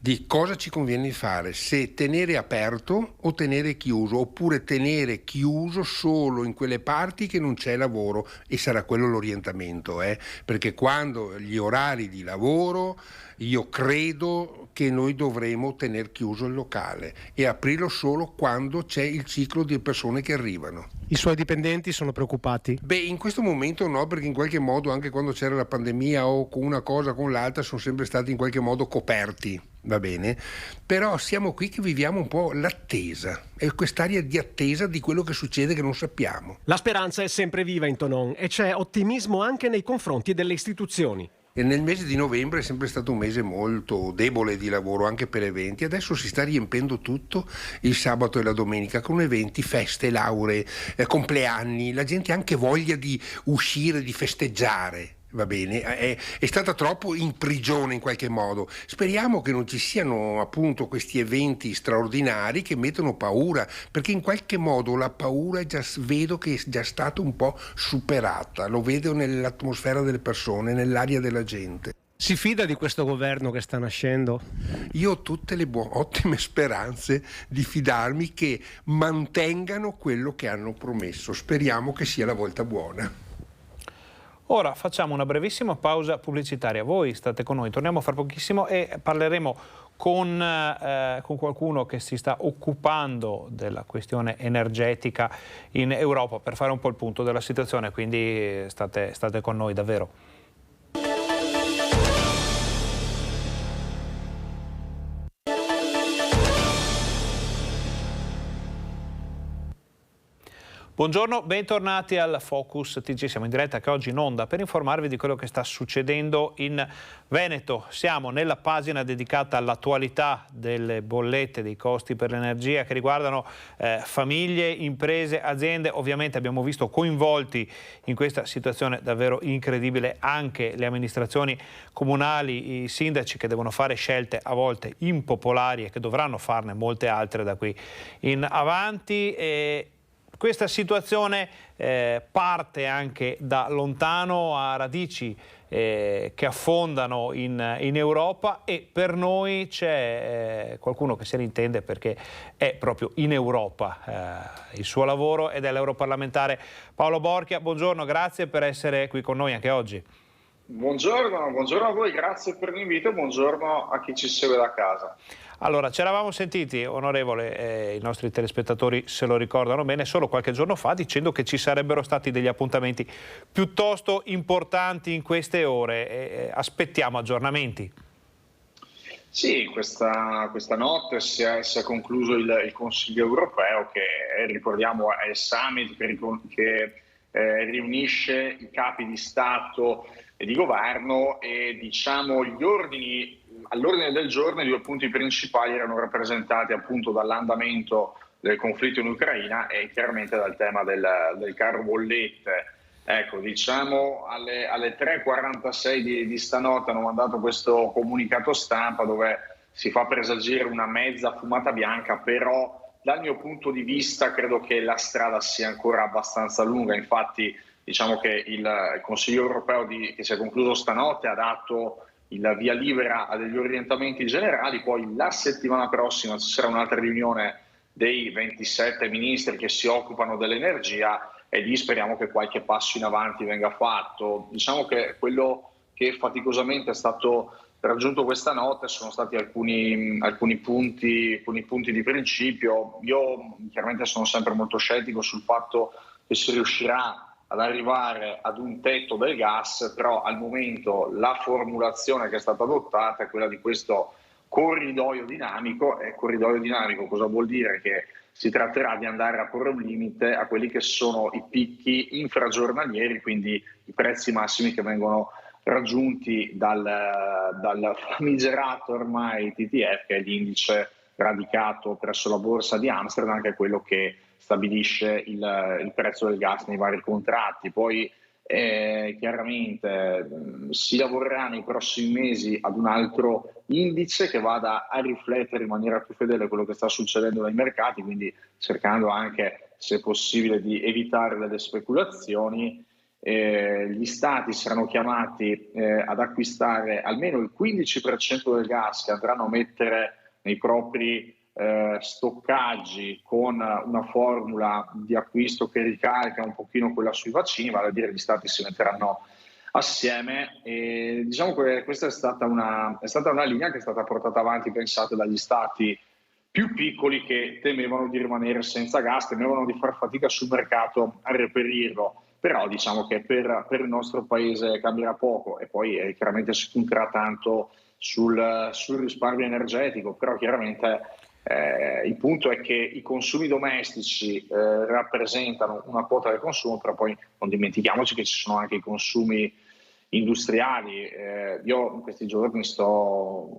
di cosa ci conviene fare, se tenere aperto o tenere chiuso, oppure tenere chiuso solo in quelle parti che non c'è lavoro, e sarà quello l'orientamento, perché quando gli orari di lavoro, io credo che noi dovremo tener chiuso il locale e aprirlo solo quando c'è il ciclo di persone che arrivano. I suoi dipendenti sono preoccupati? Beh, in questo momento no, perché in qualche modo anche quando c'era la pandemia o con una cosa o con l'altra sono sempre stati in qualche modo coperti, va bene? Però siamo qui che viviamo un po' l'attesa, è quest'aria di attesa di quello che succede che non sappiamo. La speranza è sempre viva in Thonon e c'è ottimismo anche nei confronti delle istituzioni. E nel mese di novembre è sempre stato un mese molto debole di lavoro anche per eventi, adesso si sta riempendo tutto il sabato e la domenica con eventi, feste, lauree, compleanni, la gente ha anche voglia di uscire, di festeggiare. Va bene, è stata troppo in prigione in qualche modo. Speriamo che non ci siano appunto questi eventi straordinari che mettono paura, perché in qualche modo la paura vedo che è già stata un po' superata, lo vedo nell'atmosfera delle persone, nell'aria della gente. Si fida di questo governo che sta nascendo? Io ho tutte le ottime speranze di fidarmi che mantengano quello che hanno promesso. Speriamo che sia la volta buona. Ora facciamo una brevissima pausa pubblicitaria. Voi state con noi, torniamo fra pochissimo e parleremo con qualcuno che si sta occupando della questione energetica in Europa per fare un po' il punto della situazione, quindi state con noi davvero. Buongiorno, bentornati al Focus TG, siamo in diretta che oggi in onda per informarvi di quello che sta succedendo in Veneto. Siamo nella pagina dedicata all'attualità delle bollette, dei costi per l'energia che riguardano famiglie, imprese, aziende. Ovviamente abbiamo visto coinvolti in questa situazione davvero incredibile anche le amministrazioni comunali, i sindaci che devono fare scelte a volte impopolari e che dovranno farne molte altre da qui in avanti. Questa situazione parte anche da lontano, a radici che affondano in Europa, e per noi c'è qualcuno che se ne intende perché è proprio in Europa il suo lavoro ed è l'europarlamentare Paolo Borchia. Buongiorno, grazie per essere qui con noi anche oggi. Buongiorno a voi, grazie per l'invito e buongiorno a chi ci segue da casa. Allora, ci eravamo sentiti, onorevole, i nostri telespettatori se lo ricordano bene, solo qualche giorno fa dicendo che ci sarebbero stati degli appuntamenti piuttosto importanti in queste ore. Aspettiamo aggiornamenti. Sì, questa notte si è concluso il Consiglio europeo che, ricordiamo, è il summit che riunisce i capi di Stato e di governo e diciamo all'ordine del giorno i due punti principali erano rappresentati appunto dall'andamento del conflitto in Ucraina e chiaramente dal tema del caro bollette. Ecco, diciamo alle 3:46 di stanotte hanno mandato questo comunicato stampa dove si fa presagire una mezza fumata bianca, però dal mio punto di vista credo che la strada sia ancora abbastanza lunga. Infatti diciamo che il Consiglio europeo che si è concluso stanotte ha dato il via libera a degli orientamenti generali, poi la settimana prossima ci sarà un'altra riunione dei 27 ministri che si occupano dell'energia e lì speriamo che qualche passo in avanti venga fatto. Diciamo che quello che faticosamente è stato raggiunto questa notte sono stati alcuni punti di principio. Io chiaramente sono sempre molto scettico sul fatto che si riuscirà ad arrivare ad un tetto del gas, però al momento la formulazione che è stata adottata è quella di questo corridoio dinamico. E corridoio dinamico cosa vuol dire? Che si tratterà di andare a porre un limite a quelli che sono i picchi infragiornalieri, quindi i prezzi massimi che vengono raggiunti dal famigerato ormai TTF, che è l'indice radicato presso la borsa di Amsterdam, che è quello che stabilisce il prezzo del gas nei vari contratti. Poi chiaramente si lavorerà nei prossimi mesi ad un altro indice che vada a riflettere in maniera più fedele quello che sta succedendo nei mercati, quindi cercando anche, se possibile, di evitare delle speculazioni. gli stati saranno chiamati ad acquistare almeno il 15% del gas che andranno a mettere nei propri stoccaggi con una formula di acquisto che ricarica un pochino quella sui vaccini, vale a dire gli stati si metteranno assieme, e diciamo che questa è stata una linea che è stata portata avanti, pensate, dagli stati più piccoli che temevano di rimanere senza gas, temevano di far fatica sul mercato a reperirlo, però diciamo che per il nostro paese cambierà poco, e poi chiaramente si punterà tanto sul risparmio energetico, però chiaramente il punto è che i consumi domestici rappresentano una quota del consumo, però poi non dimentichiamoci che ci sono anche i consumi industriali. Io in questi giorni sto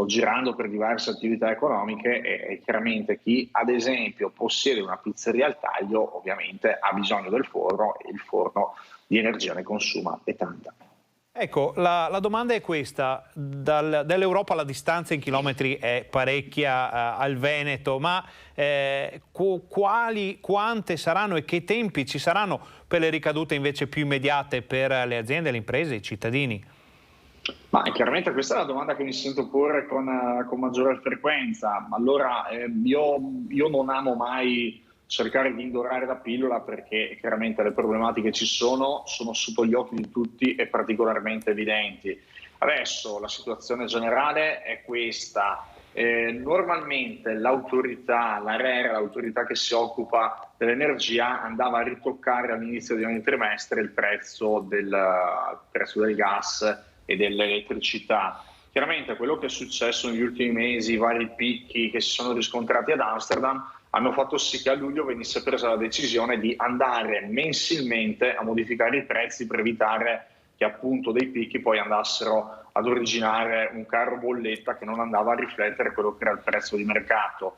girando per diverse attività economiche e chiaramente chi ad esempio possiede una pizzeria al taglio ovviamente ha bisogno del forno, e il forno di energia ne consuma e tanta. Ecco, la domanda è questa: dall'Europa la distanza in chilometri è parecchia al Veneto, ma quante saranno e che tempi ci saranno per le ricadute invece più immediate per le aziende, le imprese, i cittadini? Ma chiaramente questa è la domanda che mi sento porre con maggiore frequenza. Allora, io non amo mai cercare di indorare la pillola, perché chiaramente le problematiche ci sono sotto gli occhi di tutti e particolarmente evidenti. Adesso la situazione generale è questa. Normalmente l'autorità, l'ARERA, l'autorità che si occupa dell'energia, andava a ritoccare all'inizio di ogni trimestre il prezzo del gas e dell'elettricità. Chiaramente quello che è successo negli ultimi mesi, i vari picchi che si sono riscontrati ad Amsterdam, hanno fatto sì che a luglio venisse presa la decisione di andare mensilmente a modificare i prezzi per evitare che appunto dei picchi poi andassero ad originare un carro bolletta che non andava a riflettere quello che era il prezzo di mercato.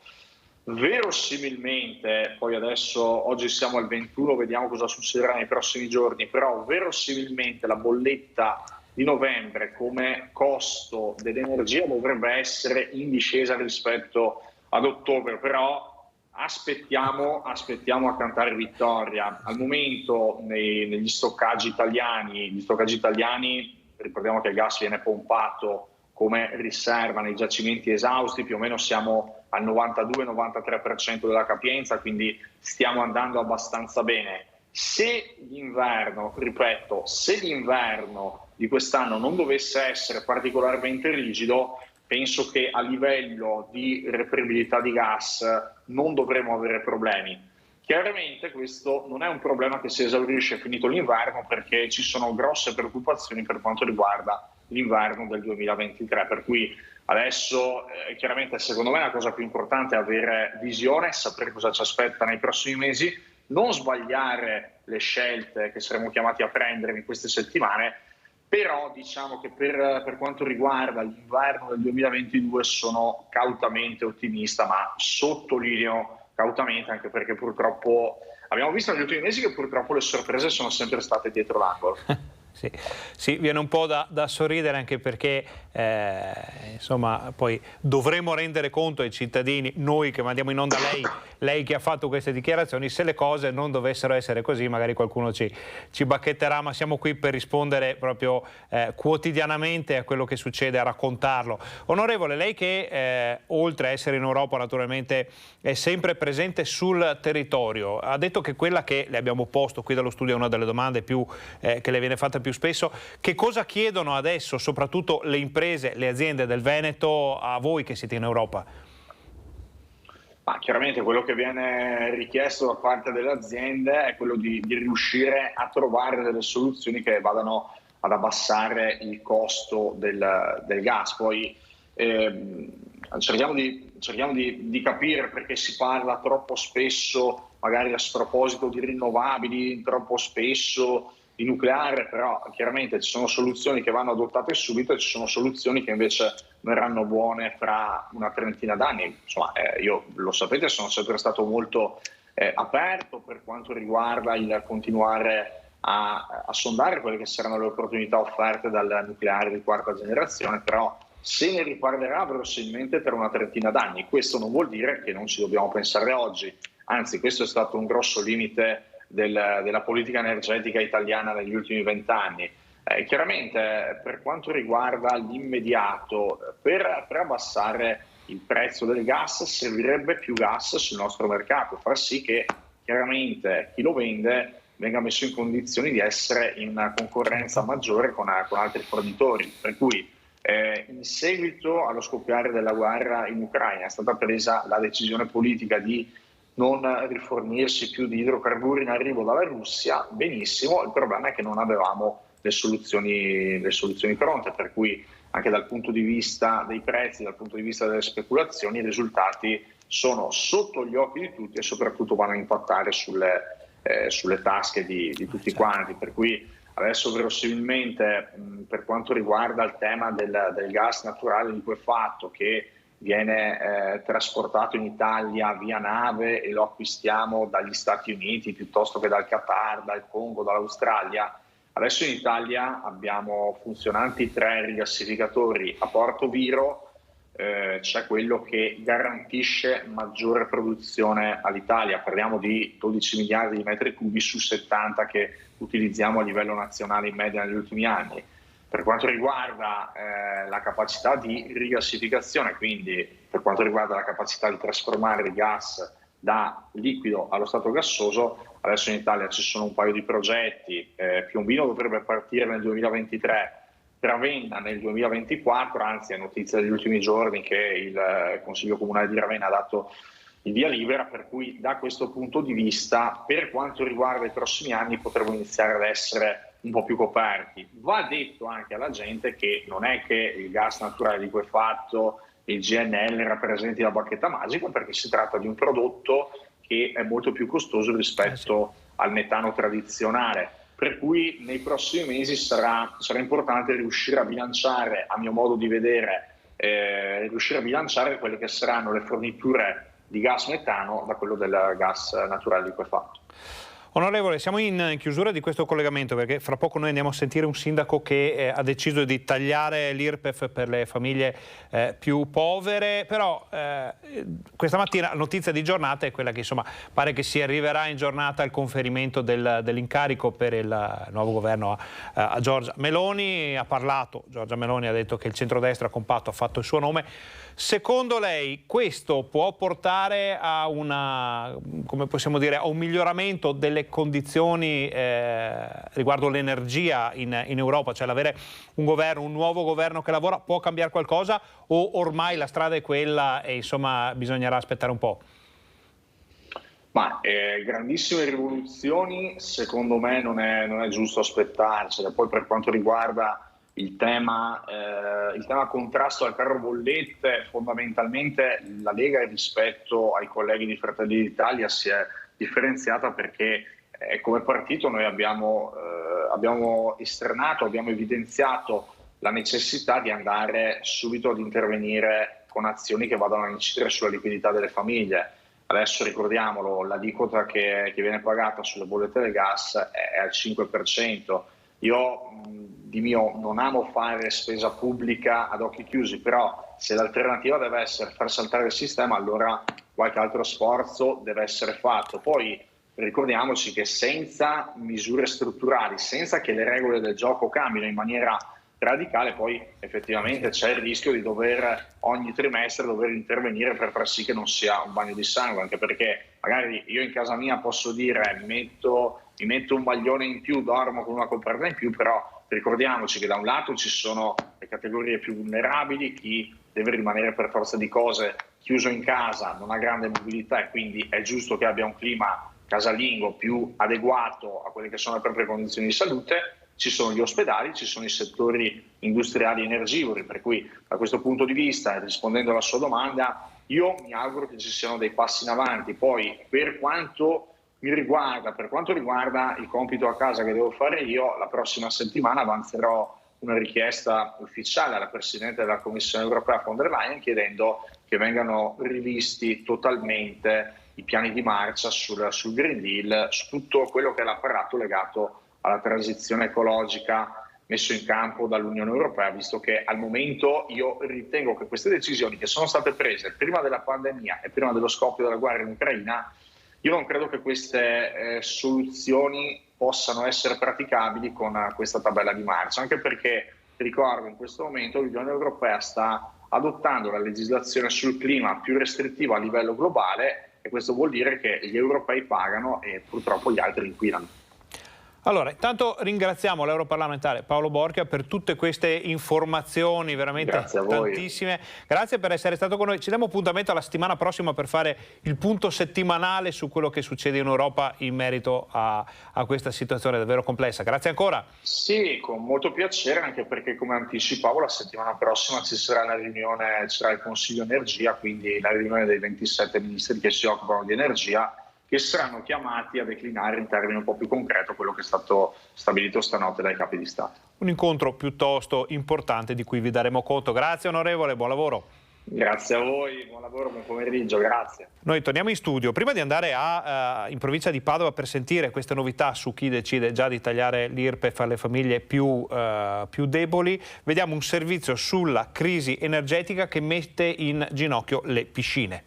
Verosimilmente, poi oggi siamo al 21, vediamo cosa succederà nei prossimi giorni, però verosimilmente la bolletta di novembre come costo dell'energia dovrebbe essere in discesa rispetto ad ottobre, però aspettiamo a cantare vittoria. Al momento negli stoccaggi italiani, ricordiamo che il gas viene pompato come riserva nei giacimenti esausti, più o meno siamo al 92-93% della capienza, quindi stiamo andando abbastanza bene. Se l'inverno di quest'anno non dovesse essere particolarmente rigido, penso che a livello di reperibilità di gas non dovremo avere problemi. Chiaramente questo non è un problema che si esaurisce finito l'inverno, perché ci sono grosse preoccupazioni per quanto riguarda l'inverno del 2023, per cui adesso chiaramente secondo me la cosa più importante è avere visione, sapere cosa ci aspetta nei prossimi mesi, non sbagliare le scelte che saremo chiamati a prendere in queste settimane. Però diciamo che per quanto riguarda l'inverno del 2022 sono cautamente ottimista, ma sottolineo cautamente, anche perché purtroppo abbiamo visto negli ultimi mesi che purtroppo le sorprese sono sempre state dietro l'angolo. Sì, viene un po' da sorridere, anche perché insomma poi dovremo rendere conto ai cittadini, noi che mandiamo in onda lei che ha fatto queste dichiarazioni, se le cose non dovessero essere così magari qualcuno ci bacchetterà, ma siamo qui per rispondere proprio quotidianamente a quello che succede, a raccontarlo. Onorevole, lei che oltre a essere in Europa naturalmente è sempre presente sul territorio, ha detto che quella che le abbiamo posto qui dallo studio è una delle domande che le viene fatta più spesso. Che cosa chiedono adesso soprattutto le imprese, le aziende del Veneto a voi che siete in Europa? Ma chiaramente quello che viene richiesto da parte delle aziende è quello di riuscire a trovare delle soluzioni che vadano ad abbassare il costo del gas. Poi cerchiamo di capire perché si parla troppo spesso magari a sproposito di rinnovabili, troppo spesso di nucleare, però chiaramente ci sono soluzioni che vanno adottate subito e ci sono soluzioni che invece verranno buone fra una trentina d'anni. Insomma, io lo sapete, sono sempre stato molto aperto per quanto riguarda il continuare a sondare quelle che saranno le opportunità offerte dal nucleare di quarta generazione, però se ne riparlerà verosimilmente per una trentina d'anni. Questo non vuol dire che non ci dobbiamo pensare oggi, anzi questo è stato un grosso limite della politica energetica italiana negli ultimi 20 anni. Chiaramente per quanto riguarda l'immediato, per abbassare il prezzo del gas servirebbe più gas sul nostro mercato, far sì che chiaramente chi lo vende venga messo in condizioni di essere in una concorrenza maggiore con altri fornitori. Per cui in seguito allo scoppiare della guerra in Ucraina è stata presa la decisione politica di non rifornirsi più di idrocarburi in arrivo dalla Russia. Benissimo, il problema è che non avevamo le soluzioni pronte, per cui anche dal punto di vista dei prezzi, dal punto di vista delle speculazioni, i risultati sono sotto gli occhi di tutti e soprattutto vanno a impattare sulle tasche di tutti quanti. Per cui adesso verosimilmente per quanto riguarda il tema del gas naturale liquefatto che viene trasportato in Italia via nave e lo acquistiamo dagli Stati Uniti piuttosto che dal Qatar, dal Congo, dall'Australia, adesso in Italia abbiamo funzionanti 3 rigassificatori a Porto Viro. C'è quello che garantisce maggiore produzione all'Italia, parliamo di 12 miliardi di metri cubi su 70 che utilizziamo a livello nazionale in media negli ultimi anni. Per quanto riguarda la capacità di rigassificazione, quindi per quanto riguarda la capacità di trasformare il gas da liquido allo stato gassoso, adesso in Italia ci sono un paio di progetti, Piombino dovrebbe partire nel 2023, Ravenna nel 2024, anzi è notizia degli ultimi giorni che il Consiglio Comunale di Ravenna ha dato il via libera, per cui da questo punto di vista per quanto riguarda i prossimi anni potremo iniziare ad essere un po' più coperti. Va detto anche alla gente che non è che il gas naturale liquefatto e il GNL rappresenti la bacchetta magica, perché si tratta di un prodotto che è molto più costoso rispetto al metano tradizionale. Per cui nei prossimi mesi sarà importante riuscire a bilanciare, a mio modo di vedere, riuscire a bilanciare quelle che saranno le forniture di gas metano da quello del gas naturale liquefatto. Onorevole, siamo in chiusura di questo collegamento perché fra poco noi andiamo a sentire un sindaco che ha deciso di tagliare l'IRPEF per le famiglie più povere, però questa mattina notizia di giornata è quella che insomma pare che si arriverà in giornata al conferimento dell'incarico per il nuovo governo a Giorgia Meloni. Giorgia Meloni ha detto che il centrodestra compatto ha fatto il suo nome. Secondo lei questo può portare a come possiamo dire, a un miglioramento delle condizioni riguardo l'energia in Europa, cioè l'avere un nuovo governo che lavora può cambiare qualcosa o ormai la strada è quella e insomma bisognerà aspettare un po'? Ma grandissime rivoluzioni secondo me non è giusto aspettarcele. Poi per quanto riguarda il tema contrasto al carro bollette, fondamentalmente la Lega rispetto ai colleghi di Fratelli d'Italia si è differenziata perché come partito noi abbiamo esternato, abbiamo evidenziato la necessità di andare subito ad intervenire con azioni che vadano a incidere sulla liquidità delle famiglie. Adesso ricordiamolo, l'aliquota che viene pagata sulle bollette del gas è al 5%. Io di mio non amo fare spesa pubblica ad occhi chiusi, però se l'alternativa deve essere far saltare il sistema, allora qualche altro sforzo deve essere fatto. Poi ricordiamoci che senza misure strutturali, senza che le regole del gioco cambino in maniera radicale, poi effettivamente c'è il rischio di dover ogni trimestre intervenire per far sì che non sia un bagno di sangue, anche perché magari io in casa mia posso dire mi metto un maglione in più, dormo con una coperta in più, però ricordiamoci che da un lato ci sono le categorie più vulnerabili, chi deve rimanere per forza di cose chiuso in casa, non ha grande mobilità e quindi è giusto che abbia un clima casalingo più adeguato a quelle che sono le proprie condizioni di salute. Ci sono gli ospedali, ci sono i settori industriali energivori, per cui da questo punto di vista, rispondendo alla sua domanda, io mi auguro che ci siano dei passi in avanti. Poi per quanto riguarda il compito a casa che devo fare io, la prossima settimana avanzerò una richiesta ufficiale alla Presidente della Commissione Europea von der Leyen chiedendo che vengano rivisti totalmente i piani di marcia sul Green Deal, su tutto quello che è l'apparato legato alla transizione ecologica messo in campo dall'Unione Europea, visto che al momento io ritengo che queste decisioni che sono state prese prima della pandemia e prima dello scoppio della guerra in Ucraina Io non credo che queste soluzioni possano essere praticabili con questa tabella di marcia, anche perché, ricordo, in questo momento l'Unione Europea sta adottando la legislazione sul clima più restrittiva a livello globale, e questo vuol dire che gli europei pagano e purtroppo gli altri inquinano. Allora, intanto ringraziamo l'europarlamentare Paolo Borchia per tutte queste informazioni, veramente tantissime. Grazie per essere stato con noi. Ci diamo appuntamento alla settimana prossima per fare il punto settimanale su quello che succede in Europa in merito a questa situazione davvero complessa. Grazie ancora. Sì, con molto piacere, anche perché, come anticipavo, la settimana prossima ci sarà la riunione, ci sarà il Consiglio Energia, quindi la riunione dei 27 ministri che si occupano di energia, che saranno chiamati a declinare in termini un po' più concreto quello che è stato stabilito stanotte dai capi di Stato. Un incontro piuttosto importante di cui vi daremo conto. Grazie onorevole, buon lavoro. Grazie a voi, buon lavoro, buon pomeriggio, grazie. Noi torniamo in studio. Prima di andare in provincia di Padova per sentire queste novità su chi decide già di tagliare l'IRPEF alle famiglie più deboli, vediamo un servizio sulla crisi energetica che mette in ginocchio le piscine.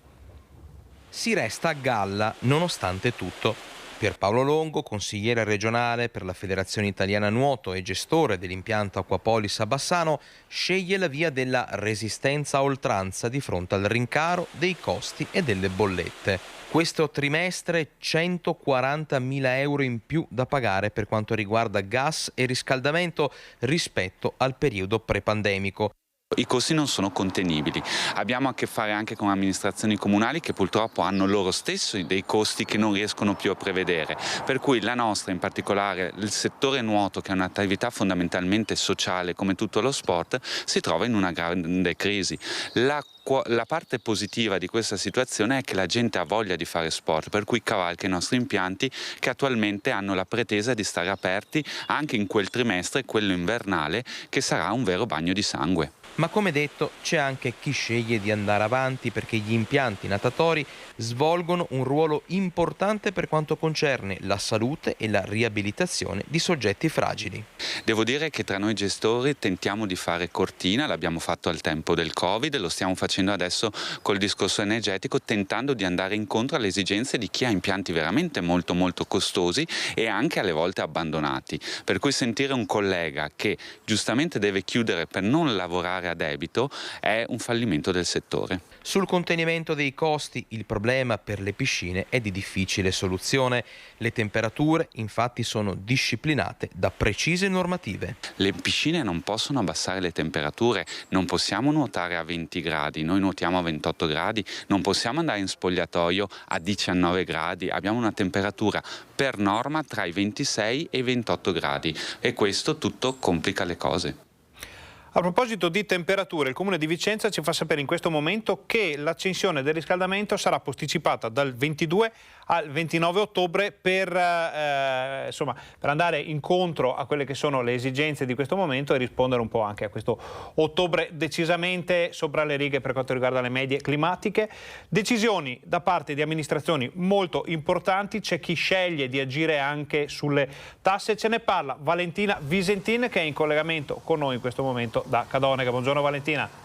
Si resta a galla nonostante tutto. Pierpaolo Longo, consigliere regionale per la Federazione Italiana Nuoto e gestore dell'impianto Acquapolis a Bassano, sceglie la via della resistenza a oltranza di fronte al rincaro dei costi e delle bollette. Questo trimestre 140.000 euro in più da pagare per quanto riguarda gas e riscaldamento rispetto al periodo prepandemico. I costi non sono contenibili, abbiamo a che fare anche con amministrazioni comunali che purtroppo hanno loro stesso dei costi che non riescono più a prevedere, per cui la nostra, in particolare il settore nuoto, che è un'attività fondamentalmente sociale come tutto lo sport, si trova in una grande crisi. La parte positiva di questa situazione è che la gente ha voglia di fare sport, per cui cavalca i nostri impianti che attualmente hanno la pretesa di stare aperti anche in quel trimestre, quello invernale, che sarà un vero bagno di sangue. Ma come detto c'è anche chi sceglie di andare avanti perché gli impianti natatori svolgono un ruolo importante per quanto concerne la salute e la riabilitazione di soggetti fragili. Devo dire che tra noi gestori tentiamo di fare cortina, l'abbiamo fatto al tempo del Covid, lo stiamo facendo adesso col discorso energetico, tentando di andare incontro alle esigenze di chi ha impianti veramente molto costosi e anche alle volte abbandonati. Per cui sentire un collega che giustamente deve chiudere per non lavorare a debito è un fallimento del settore. Sul contenimento dei costi il problema per le piscine è di difficile soluzione. Le temperature infatti sono disciplinate da precise normative. Le piscine non possono abbassare le temperature, non possiamo nuotare a 20 gradi, noi nuotiamo a 28 gradi, non possiamo andare in spogliatoio a 19 gradi, abbiamo una temperatura per norma tra i 26 e i 28 gradi e questo tutto complica le cose. A proposito di temperature, il Comune di Vicenza ci fa sapere in questo momento che l'accensione del riscaldamento sarà posticipata dal 22 al 29 ottobre per andare incontro a quelle che sono le esigenze di questo momento e rispondere un po' anche a questo ottobre decisamente sopra le righe per quanto riguarda le medie climatiche. Decisioni da parte di amministrazioni molto importanti, c'è chi sceglie di agire anche sulle tasse, ce ne parla Valentina Visentin che è in collegamento con noi in questo momento da Cadonega. Buongiorno Valentina.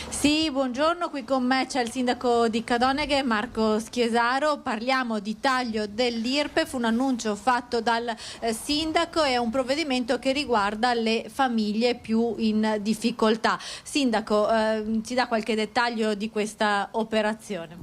Sì, buongiorno, qui con me c'è il sindaco di Cadoneghe, Marco Schiesaro. Parliamo di taglio dell'IRPEF, un annuncio fatto dal sindaco e un provvedimento che riguarda le famiglie più in difficoltà. Sindaco, ci dà qualche dettaglio di questa operazione?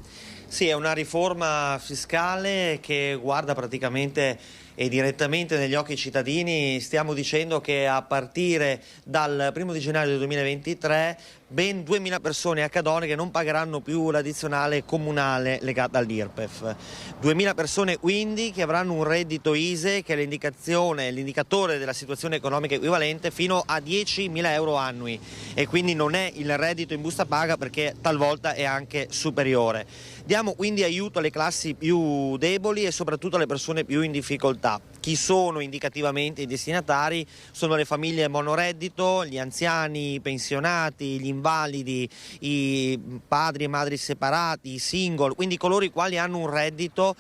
Sì, è una riforma fiscale che guarda praticamente e direttamente negli occhi ai cittadini. Stiamo dicendo che a partire dal 1° di gennaio del 2023 ben 2.000 persone a Cadoneghe non pagheranno più l'addizionale comunale legata all'IRPEF. 2.000 persone quindi che avranno un reddito ISEE, che è l'indicatore della situazione economica equivalente, fino a 10.000 euro annui, e quindi non è il reddito in busta paga perché talvolta è anche superiore. Diamo quindi aiuto alle classi più deboli e soprattutto alle persone più in difficoltà. Chi sono indicativamente i destinatari? Sono le famiglie monoreddito, gli anziani, i pensionati, gli invalidi, i padri e madri separati, i single, quindi coloro i quali hanno un reddito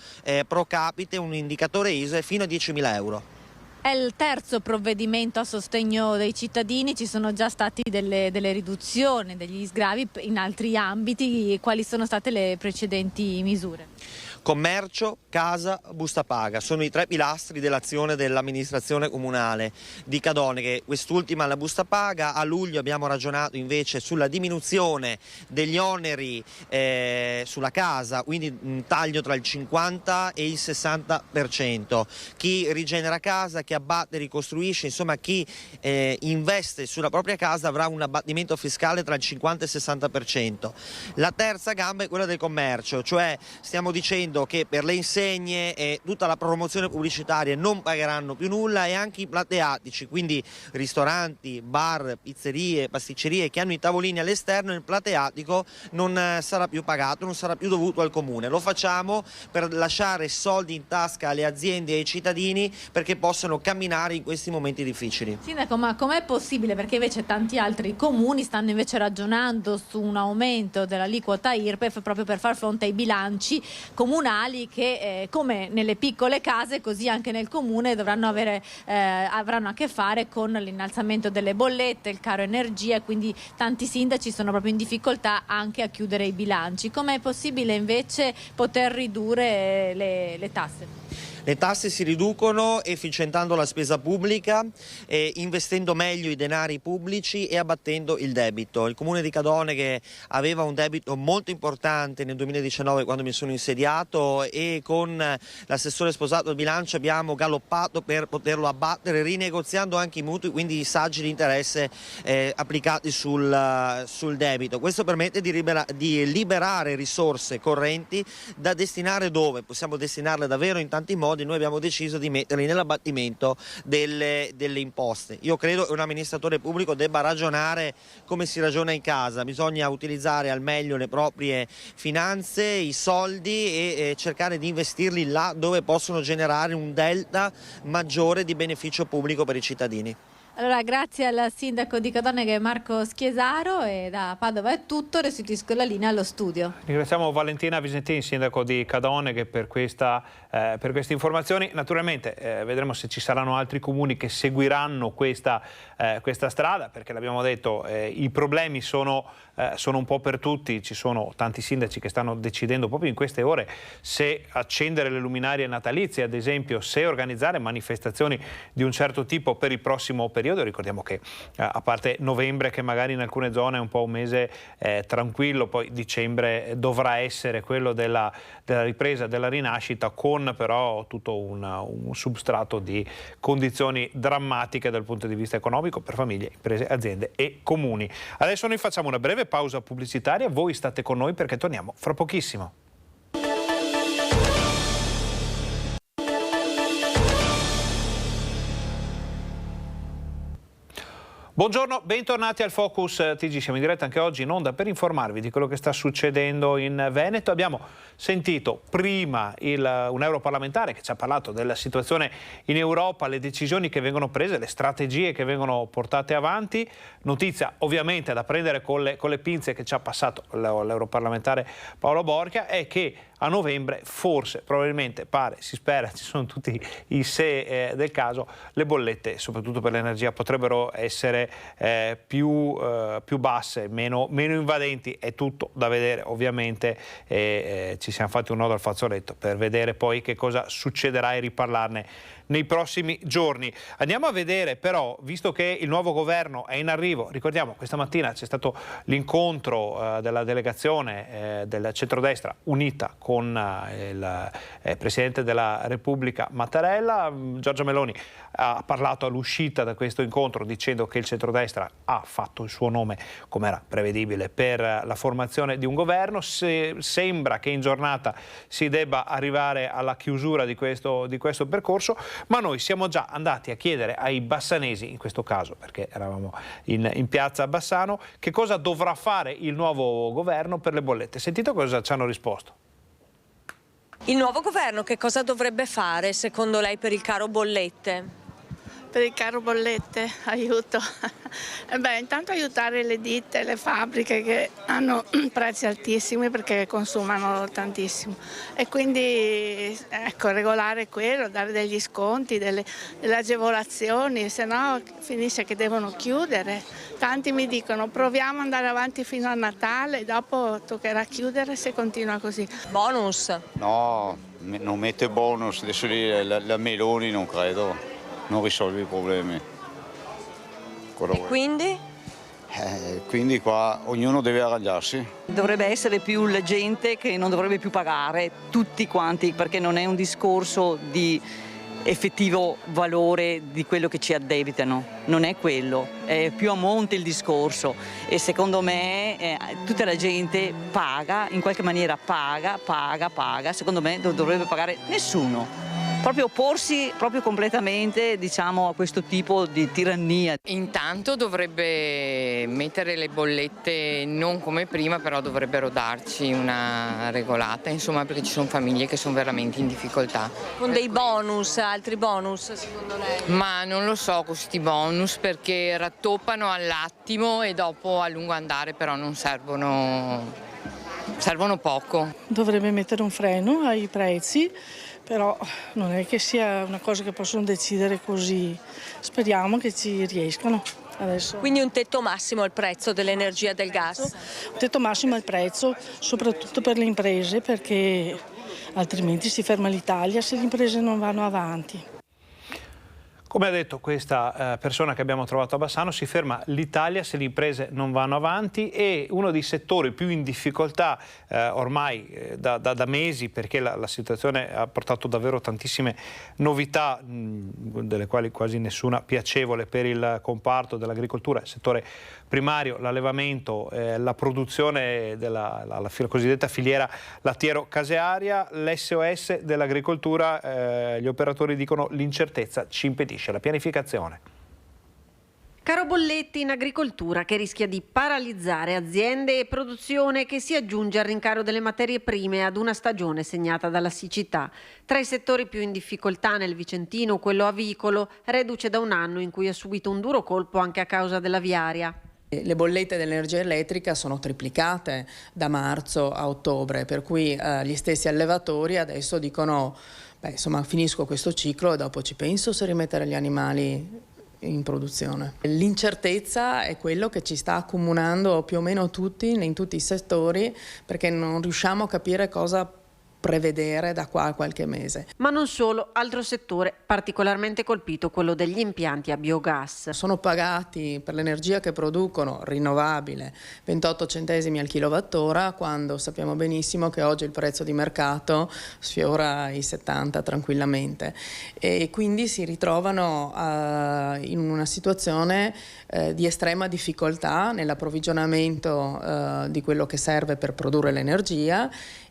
pro capite, un indicatore ISEE fino a 10.000 euro. È il terzo provvedimento a sostegno dei cittadini, ci sono già stati delle riduzioni degli sgravi in altri ambiti. Quali sono state le precedenti misure? Commercio, casa, busta paga, sono i 3 pilastri dell'azione dell'amministrazione comunale di Cadoneghe. Quest'ultima la busta paga. A luglio abbiamo ragionato invece sulla diminuzione degli oneri sulla casa, quindi un taglio tra il 50 e il 60%. Chi rigenera casa, chi abbatte, ricostruisce, insomma chi investe sulla propria casa avrà un abbattimento fiscale tra il 50 e il 60%. La terza gamba è quella del commercio, cioè stiamo dicendo che per le insegne e tutta la promozione pubblicitaria non pagheranno più nulla, e anche i plateatici, quindi ristoranti, bar, pizzerie, pasticcerie che hanno i tavolini all'esterno, il plateatico non sarà più pagato, non sarà più dovuto al comune. Lo facciamo per lasciare soldi in tasca alle aziende e ai cittadini perché possano camminare in questi momenti difficili. Sindaco, ma com'è possibile? Perché invece tanti altri comuni stanno invece ragionando su un aumento dell'aliquota IRPEF proprio per far fronte ai bilanci comunali che come nelle piccole case così anche nel comune avranno a che fare con l'innalzamento delle bollette, il caro energia, e quindi tanti sindaci sono proprio in difficoltà anche a chiudere i bilanci. Com'è possibile invece poter ridurre le tasse? Le tasse si riducono efficientando la spesa pubblica, investendo meglio i denari pubblici e abbattendo il debito. Il comune di Cadoneghe aveva un debito molto importante nel 2019 quando mi sono insediato, e con l'assessore Sposato al bilancio abbiamo galoppato per poterlo abbattere, rinegoziando anche i mutui, quindi i saggi di interesse applicati sul debito. Questo permette di liberare risorse correnti da destinare dove? Possiamo destinarle davvero in tanti modi. Noi abbiamo deciso di metterli nell'abbattimento delle imposte. Io credo che un amministratore pubblico debba ragionare come si ragiona in casa, bisogna utilizzare al meglio le proprie finanze, i soldi, e cercare di investirli là dove possono generare un delta maggiore di beneficio pubblico per i cittadini. Allora, grazie al sindaco di Cadoneghe Marco Schiesaro, e da Padova è tutto, restituisco la linea allo studio. Ringraziamo Valentina Visentini, sindaco di Cadoneghe, per queste informazioni. Naturalmente vedremo se ci saranno altri comuni che seguiranno questa strada, perché l'abbiamo detto, i problemi sono un po' per tutti. Ci sono tanti sindaci che stanno decidendo proprio in queste ore se accendere le luminarie natalizie, ad esempio, se organizzare manifestazioni di un certo tipo per il prossimo periodo. Ricordiamo che a parte novembre, che magari in alcune zone è un po' un mese tranquillo, poi dicembre dovrà essere quello della ripresa, della rinascita, con però tutto un substrato di condizioni drammatiche dal punto di vista economico per famiglie, imprese, aziende e comuni. Adesso noi facciamo una breve pausa pubblicitaria, voi state con noi perché torniamo fra pochissimo. Buongiorno, bentornati al Focus TG. Siamo in diretta anche oggi in onda per informarvi di quello che sta succedendo in Veneto. Abbiamo sentito prima un europarlamentare che ci ha parlato della situazione in Europa, le decisioni che vengono prese, le strategie che vengono portate avanti. Notizia ovviamente da prendere con le pinze che ci ha passato l'europarlamentare Paolo Borchia è che a novembre forse, probabilmente, si spera, ci sono tutti i se del caso, le bollette, soprattutto per l'energia, potrebbero essere più basse, meno invadenti. È tutto da vedere ovviamente, ci siamo fatti un nodo al fazzoletto per vedere poi che cosa succederà e riparlarne nei prossimi giorni. Andiamo a vedere però, visto che il nuovo governo è in arrivo, ricordiamo questa mattina c'è stato l'incontro della delegazione del centrodestra unita con il Presidente della Repubblica Mattarella. Giorgia Meloni ha parlato all'uscita da questo incontro dicendo che il centrodestra ha fatto il suo nome, come era prevedibile, per la formazione di un governo. Sembra che in giornata si debba arrivare alla chiusura di questo percorso, ma noi siamo già andati a chiedere ai bassanesi, in questo caso perché eravamo in piazza Bassano, che cosa dovrà fare il nuovo governo per le bollette. Sentite cosa ci hanno risposto. Il nuovo governo che cosa dovrebbe fare secondo lei per il caro bollette? Per il caro bollette, aiuto. Intanto aiutare le ditte, le fabbriche che hanno prezzi altissimi perché consumano tantissimo e quindi regolare quello, dare degli sconti, delle agevolazioni, se no finisce che devono chiudere. Tanti mi dicono proviamo ad andare avanti fino a Natale, dopo toccherà chiudere se continua così. Bonus? No, non mette bonus, adesso lì la Meloni non credo. Non risolve i problemi. E quindi? Quindi qua ognuno deve arrangiarsi. Dovrebbe essere più la gente che non dovrebbe più pagare, tutti quanti, perché non è un discorso di effettivo valore di quello che ci addebitano, non è quello, è più a monte il discorso e secondo me tutta la gente paga, in qualche maniera paga, secondo me non dovrebbe pagare nessuno. Proprio opporsi proprio completamente, diciamo, a questo tipo di tirannia. Intanto dovrebbe mettere le bollette non come prima, però dovrebbero darci una regolata, insomma, perché ci sono famiglie che sono veramente in difficoltà. Con dei bonus, altri bonus secondo lei? Ma non lo so questi bonus perché rattoppano all'attimo e dopo a lungo andare però non servono poco. Dovrebbe mettere un freno ai prezzi, però non è che sia una cosa che possono decidere così. Speriamo che ci riescano. Adesso. Quindi un tetto massimo al prezzo dell'energia e del gas? Un tetto massimo al prezzo, soprattutto per le imprese, perché altrimenti si ferma l'Italia se le imprese non vanno avanti. Come ha detto questa persona che abbiamo trovato a Bassano, si ferma l'Italia se le imprese non vanno avanti e uno dei settori più in difficoltà ormai da mesi, perché la situazione ha portato davvero tantissime novità, delle quali quasi nessuna piacevole per il comparto dell'agricoltura, il settore primario, l'allevamento, la produzione della cosiddetta filiera lattiero-casearia, l'SOS dell'agricoltura, gli operatori dicono l'incertezza ci impedisce la pianificazione. Caro bolletti in agricoltura che rischia di paralizzare aziende e produzione, che si aggiunge al rincaro delle materie prime ad una stagione segnata dalla siccità. Tra i settori più in difficoltà nel Vicentino quello avicolo, reduce da un anno in cui ha subito un duro colpo anche a causa dell'aviaria. Le bollette dell'energia elettrica sono triplicate da marzo a ottobre, per cui gli stessi allevatori adesso dicono insomma finisco questo ciclo e dopo ci penso se rimettere gli animali in produzione. L'incertezza è quello che ci sta accomunando più o meno tutti, in tutti i settori, perché non riusciamo a capire cosa prevedere da qua a qualche mese. Ma non solo, altro settore particolarmente colpito, quello degli impianti a biogas. Sono pagati per l'energia che producono, rinnovabile, 28 centesimi al kilowattora, quando sappiamo benissimo che oggi il prezzo di mercato sfiora i 70 tranquillamente, e quindi si ritrovano in una situazione di estrema difficoltà nell'approvvigionamento di quello che serve per produrre l'energia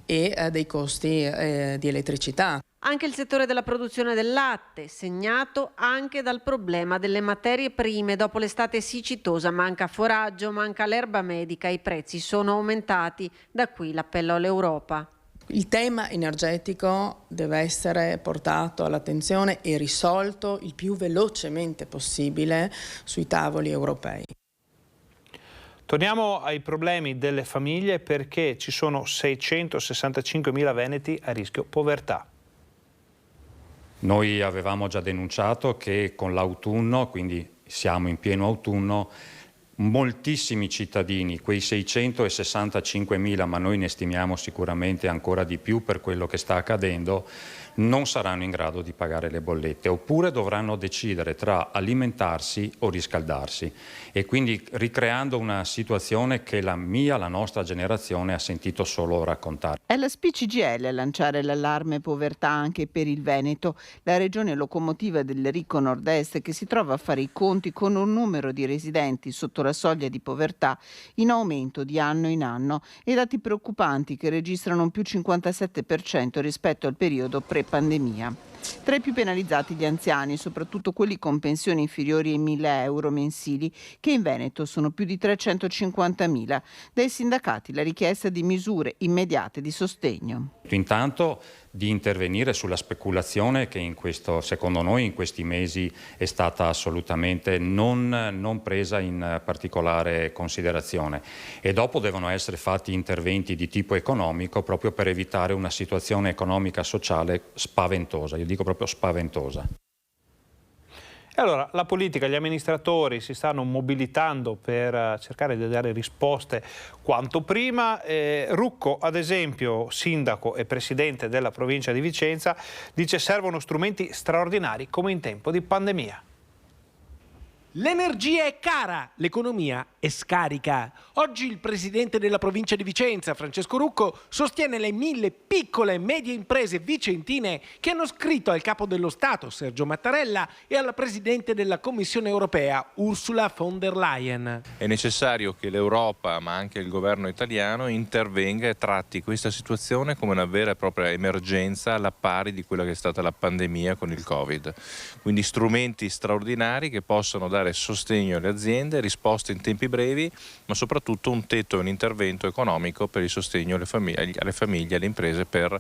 e dei costi di elettricità. Anche il settore della produzione del latte, segnato anche dal problema delle materie prime. Dopo l'estate siccitosa manca foraggio, manca l'erba medica, i prezzi sono aumentati, da qui l'appello all'Europa. Il tema energetico deve essere portato all'attenzione e risolto il più velocemente possibile sui tavoli europei. Torniamo ai problemi delle famiglie, perché ci sono 665.000 veneti a rischio povertà. Noi avevamo già denunciato che con l'autunno, quindi siamo in pieno autunno, moltissimi cittadini, quei 665.000, ma noi ne stimiamo sicuramente ancora di più per quello che sta accadendo, non saranno in grado di pagare le bollette, oppure dovranno decidere tra alimentarsi o riscaldarsi, e quindi ricreando una situazione che la nostra generazione ha sentito solo raccontare. È la SPCGIL a lanciare l'allarme povertà anche per il Veneto, la regione locomotiva del ricco nord-est, che si trova a fare i conti con un numero di residenti sotto la soglia di povertà in aumento di anno in anno, e dati preoccupanti che registrano un più 57% rispetto al periodo pre-pandemia. Tra i più penalizzati gli anziani, soprattutto quelli con pensioni inferiori ai 1.000 euro mensili, che in Veneto sono più di 350.000. Dai sindacati la richiesta di misure immediate di sostegno. Intanto di intervenire sulla speculazione che secondo noi in questi mesi è stata assolutamente non presa in particolare considerazione, e dopo devono essere fatti interventi di tipo economico proprio per evitare una situazione economica sociale spaventosa, io dico proprio spaventosa. E allora la politica, gli amministratori si stanno mobilitando per cercare di dare risposte quanto prima. Rucco, ad esempio, sindaco e presidente della provincia di Vicenza, dice servono strumenti straordinari come in tempo di pandemia. L'energia è cara, l'economia è scarica. Oggi il presidente della provincia di Vicenza, Francesco Rucco, sostiene le 1.000 piccole e medie imprese vicentine che hanno scritto al capo dello Stato, Sergio Mattarella, e alla presidente della Commissione europea, Ursula von der Leyen. È necessario che l'Europa, ma anche il governo italiano, intervenga e tratti questa situazione come una vera e propria emergenza alla pari di quella che è stata la pandemia con il Covid. Quindi strumenti straordinari che possano dare sostegno alle aziende, risposte in tempi brevi, ma soprattutto un tetto e un intervento economico per il sostegno alle famiglie, alle imprese, per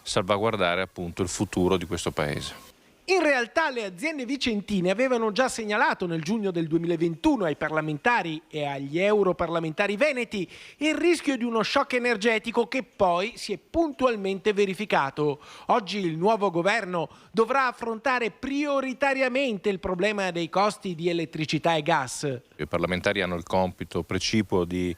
salvaguardare appunto il futuro di questo Paese. In realtà le aziende vicentine avevano già segnalato nel giugno del 2021 ai parlamentari e agli europarlamentari veneti il rischio di uno shock energetico che poi si è puntualmente verificato. Oggi il nuovo governo dovrà affrontare prioritariamente il problema dei costi di elettricità e gas. I parlamentari hanno il compito precipuo di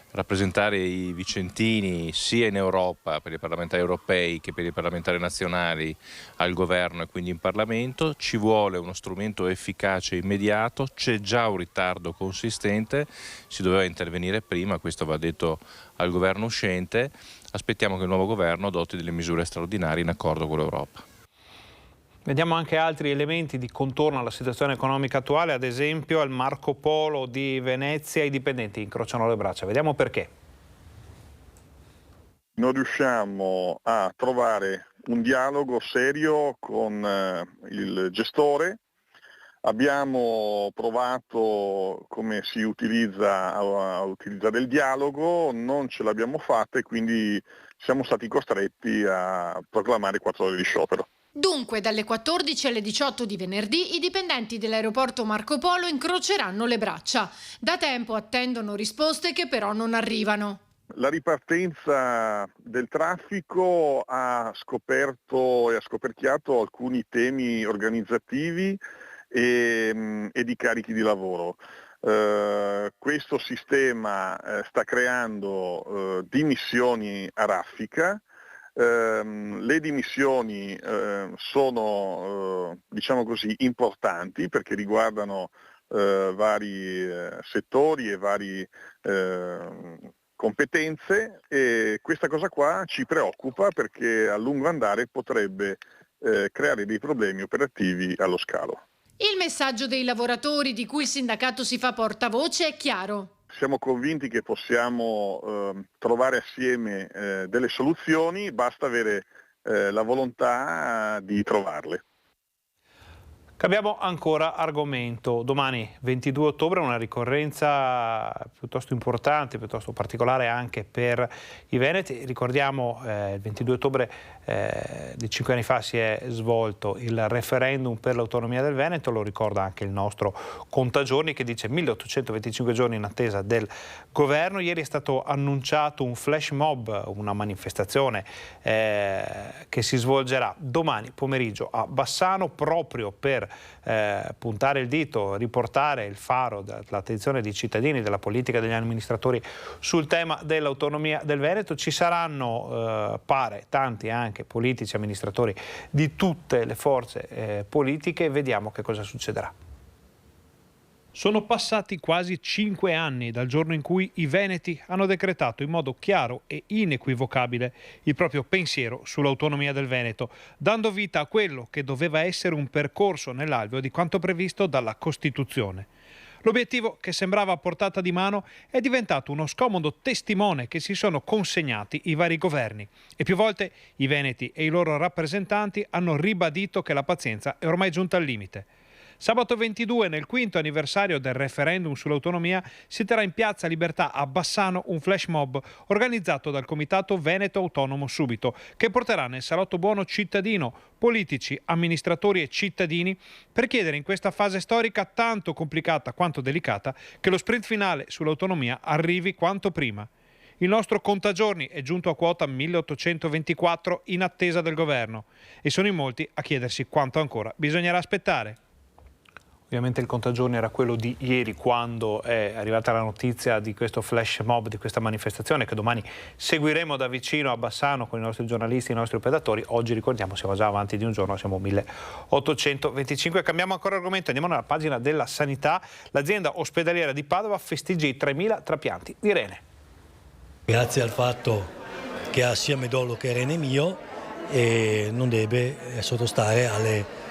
rappresentare i vicentini sia in Europa per i parlamentari europei che per i parlamentari nazionali al governo e quindi in Parlamento. Ci vuole uno strumento efficace e immediato, c'è già un ritardo consistente, si doveva intervenire prima, questo va detto al governo uscente. Aspettiamo che il nuovo governo adotti delle misure straordinarie in accordo con l'Europa. Vediamo anche altri elementi di contorno alla situazione economica attuale, ad esempio al Marco Polo di Venezia i dipendenti incrociano le braccia. Vediamo perché. Non riusciamo a trovare un dialogo serio con il gestore. Abbiamo provato come si utilizza a utilizzare il dialogo, non ce l'abbiamo fatta e quindi siamo stati costretti a proclamare 4 ore di sciopero. Dunque, dalle 14 alle 18 di venerdì i dipendenti dell'aeroporto Marco Polo incroceranno le braccia. Da tempo attendono risposte che però non arrivano. La ripartenza del traffico ha scoperto e ha scoperchiato alcuni temi organizzativi e di carichi di lavoro. Questo sistema sta creando dimissioni a raffica. Le dimissioni sono diciamo così importanti perché riguardano vari settori e varie competenze e questa cosa qua ci preoccupa perché a lungo andare potrebbe creare dei problemi operativi allo scalo. Il messaggio dei lavoratori di cui il sindacato si fa portavoce è chiaro. Siamo convinti che possiamo trovare assieme delle soluzioni, basta avere la volontà di trovarle. Cambiamo ancora argomento. Domani 22 ottobre una ricorrenza piuttosto importante, piuttosto particolare anche per i veneti. Ricordiamo il 22 ottobre di 5 anni fa si è svolto il referendum per l'autonomia del Veneto, lo ricorda anche il nostro contagiorni che dice 1825 giorni in attesa del governo. Ieri è stato annunciato un flash mob, una manifestazione che si svolgerà domani pomeriggio a Bassano proprio per puntare il dito, riportare il faro dell'attenzione dei cittadini, della politica, degli amministratori sul tema dell'autonomia del Veneto. Ci saranno, pare, tanti anche politici, amministratori di tutte le forze politiche. Vediamo che cosa succederà. Sono passati quasi 5 anni dal giorno in cui i veneti hanno decretato in modo chiaro e inequivocabile il proprio pensiero sull'autonomia del Veneto, dando vita a quello che doveva essere un percorso nell'alveo di quanto previsto dalla Costituzione. L'obiettivo, che sembrava a portata di mano, è diventato uno scomodo testimone che si sono consegnati i vari governi. E più volte i veneti e i loro rappresentanti hanno ribadito che la pazienza è ormai giunta al limite. Sabato 22, nel 5° anniversario del referendum sull'autonomia, si terrà in Piazza Libertà a Bassano un flash mob organizzato dal Comitato Veneto Autonomo Subito, che porterà nel salotto buono cittadino, politici, amministratori e cittadini per chiedere in questa fase storica tanto complicata quanto delicata che lo sprint finale sull'autonomia arrivi quanto prima. Il nostro contagiorni è giunto a quota 1824 in attesa del governo e sono in molti a chiedersi quanto ancora bisognerà aspettare. Ovviamente il contagiorni era quello di ieri, quando è arrivata la notizia di questo flash mob, di questa manifestazione che domani seguiremo da vicino a Bassano con i nostri giornalisti, i nostri operatori. Oggi, ricordiamo, siamo già avanti di un giorno, siamo 1825. Cambiamo ancora argomento, andiamo nella pagina della sanità. L'azienda ospedaliera di Padova festeggia i 3.000 trapianti di rene. Grazie al fatto che ha sia midollo che rene mio e non deve sottostare alle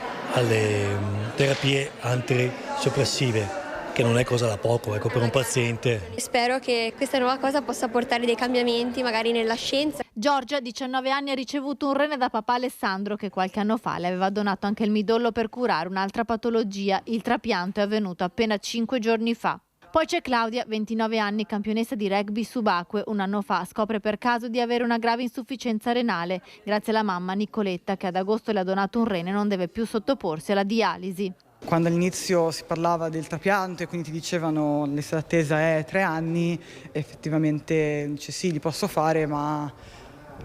terapie antisoppressive, che non è cosa da poco, ecco, per un paziente. Spero che questa nuova cosa possa portare dei cambiamenti magari nella scienza. Giorgia, 19 anni, ha ricevuto un rene da papà Alessandro, che qualche anno fa le aveva donato anche il midollo per curare un'altra patologia. Il trapianto è avvenuto appena 5 giorni fa. Poi c'è Claudia, 29 anni, campionessa di rugby subacqueo. Un anno fa scopre per caso di avere una grave insufficienza renale. Grazie alla mamma Nicoletta, che ad agosto le ha donato un rene, non deve più sottoporsi alla dialisi. Quando all'inizio si parlava del trapianto e quindi ti dicevano l'età d'attesa è 3 anni, effettivamente dice sì, li posso fare, ma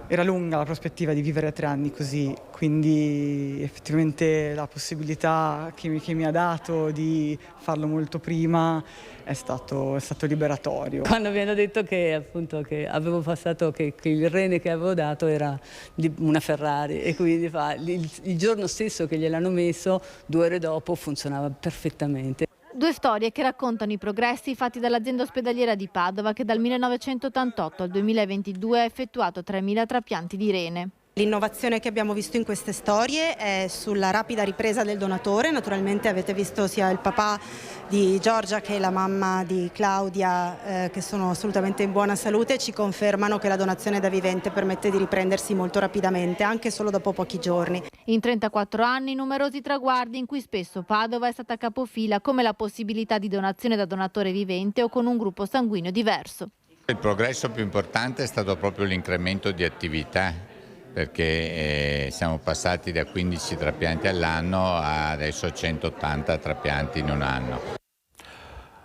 era lunga la prospettiva di vivere 3 anni così, quindi effettivamente la possibilità che mi ha dato di farlo molto prima è stato liberatorio. Quando mi hanno detto che appunto che avevo passato, che il rene che avevo dato era una Ferrari, e quindi il giorno stesso che gliel'hanno messo, 2 ore dopo funzionava perfettamente. 2 storie che raccontano i progressi fatti dall'azienda ospedaliera di Padova, che dal 1988 al 2022 ha effettuato 3.000 trapianti di rene. L'innovazione che abbiamo visto in queste storie è sulla rapida ripresa del donatore. Naturalmente avete visto sia il papà di Giorgia che la mamma di Claudia che sono assolutamente in buona salute, e ci confermano che la donazione da vivente permette di riprendersi molto rapidamente, anche solo dopo pochi giorni. In 34 anni numerosi traguardi in cui spesso Padova è stata capofila, come la possibilità di donazione da donatore vivente o con un gruppo sanguigno diverso. Il progresso più importante è stato proprio l'incremento di attività, perché siamo passati da 15 trapianti all'anno a adesso 180 trapianti in un anno.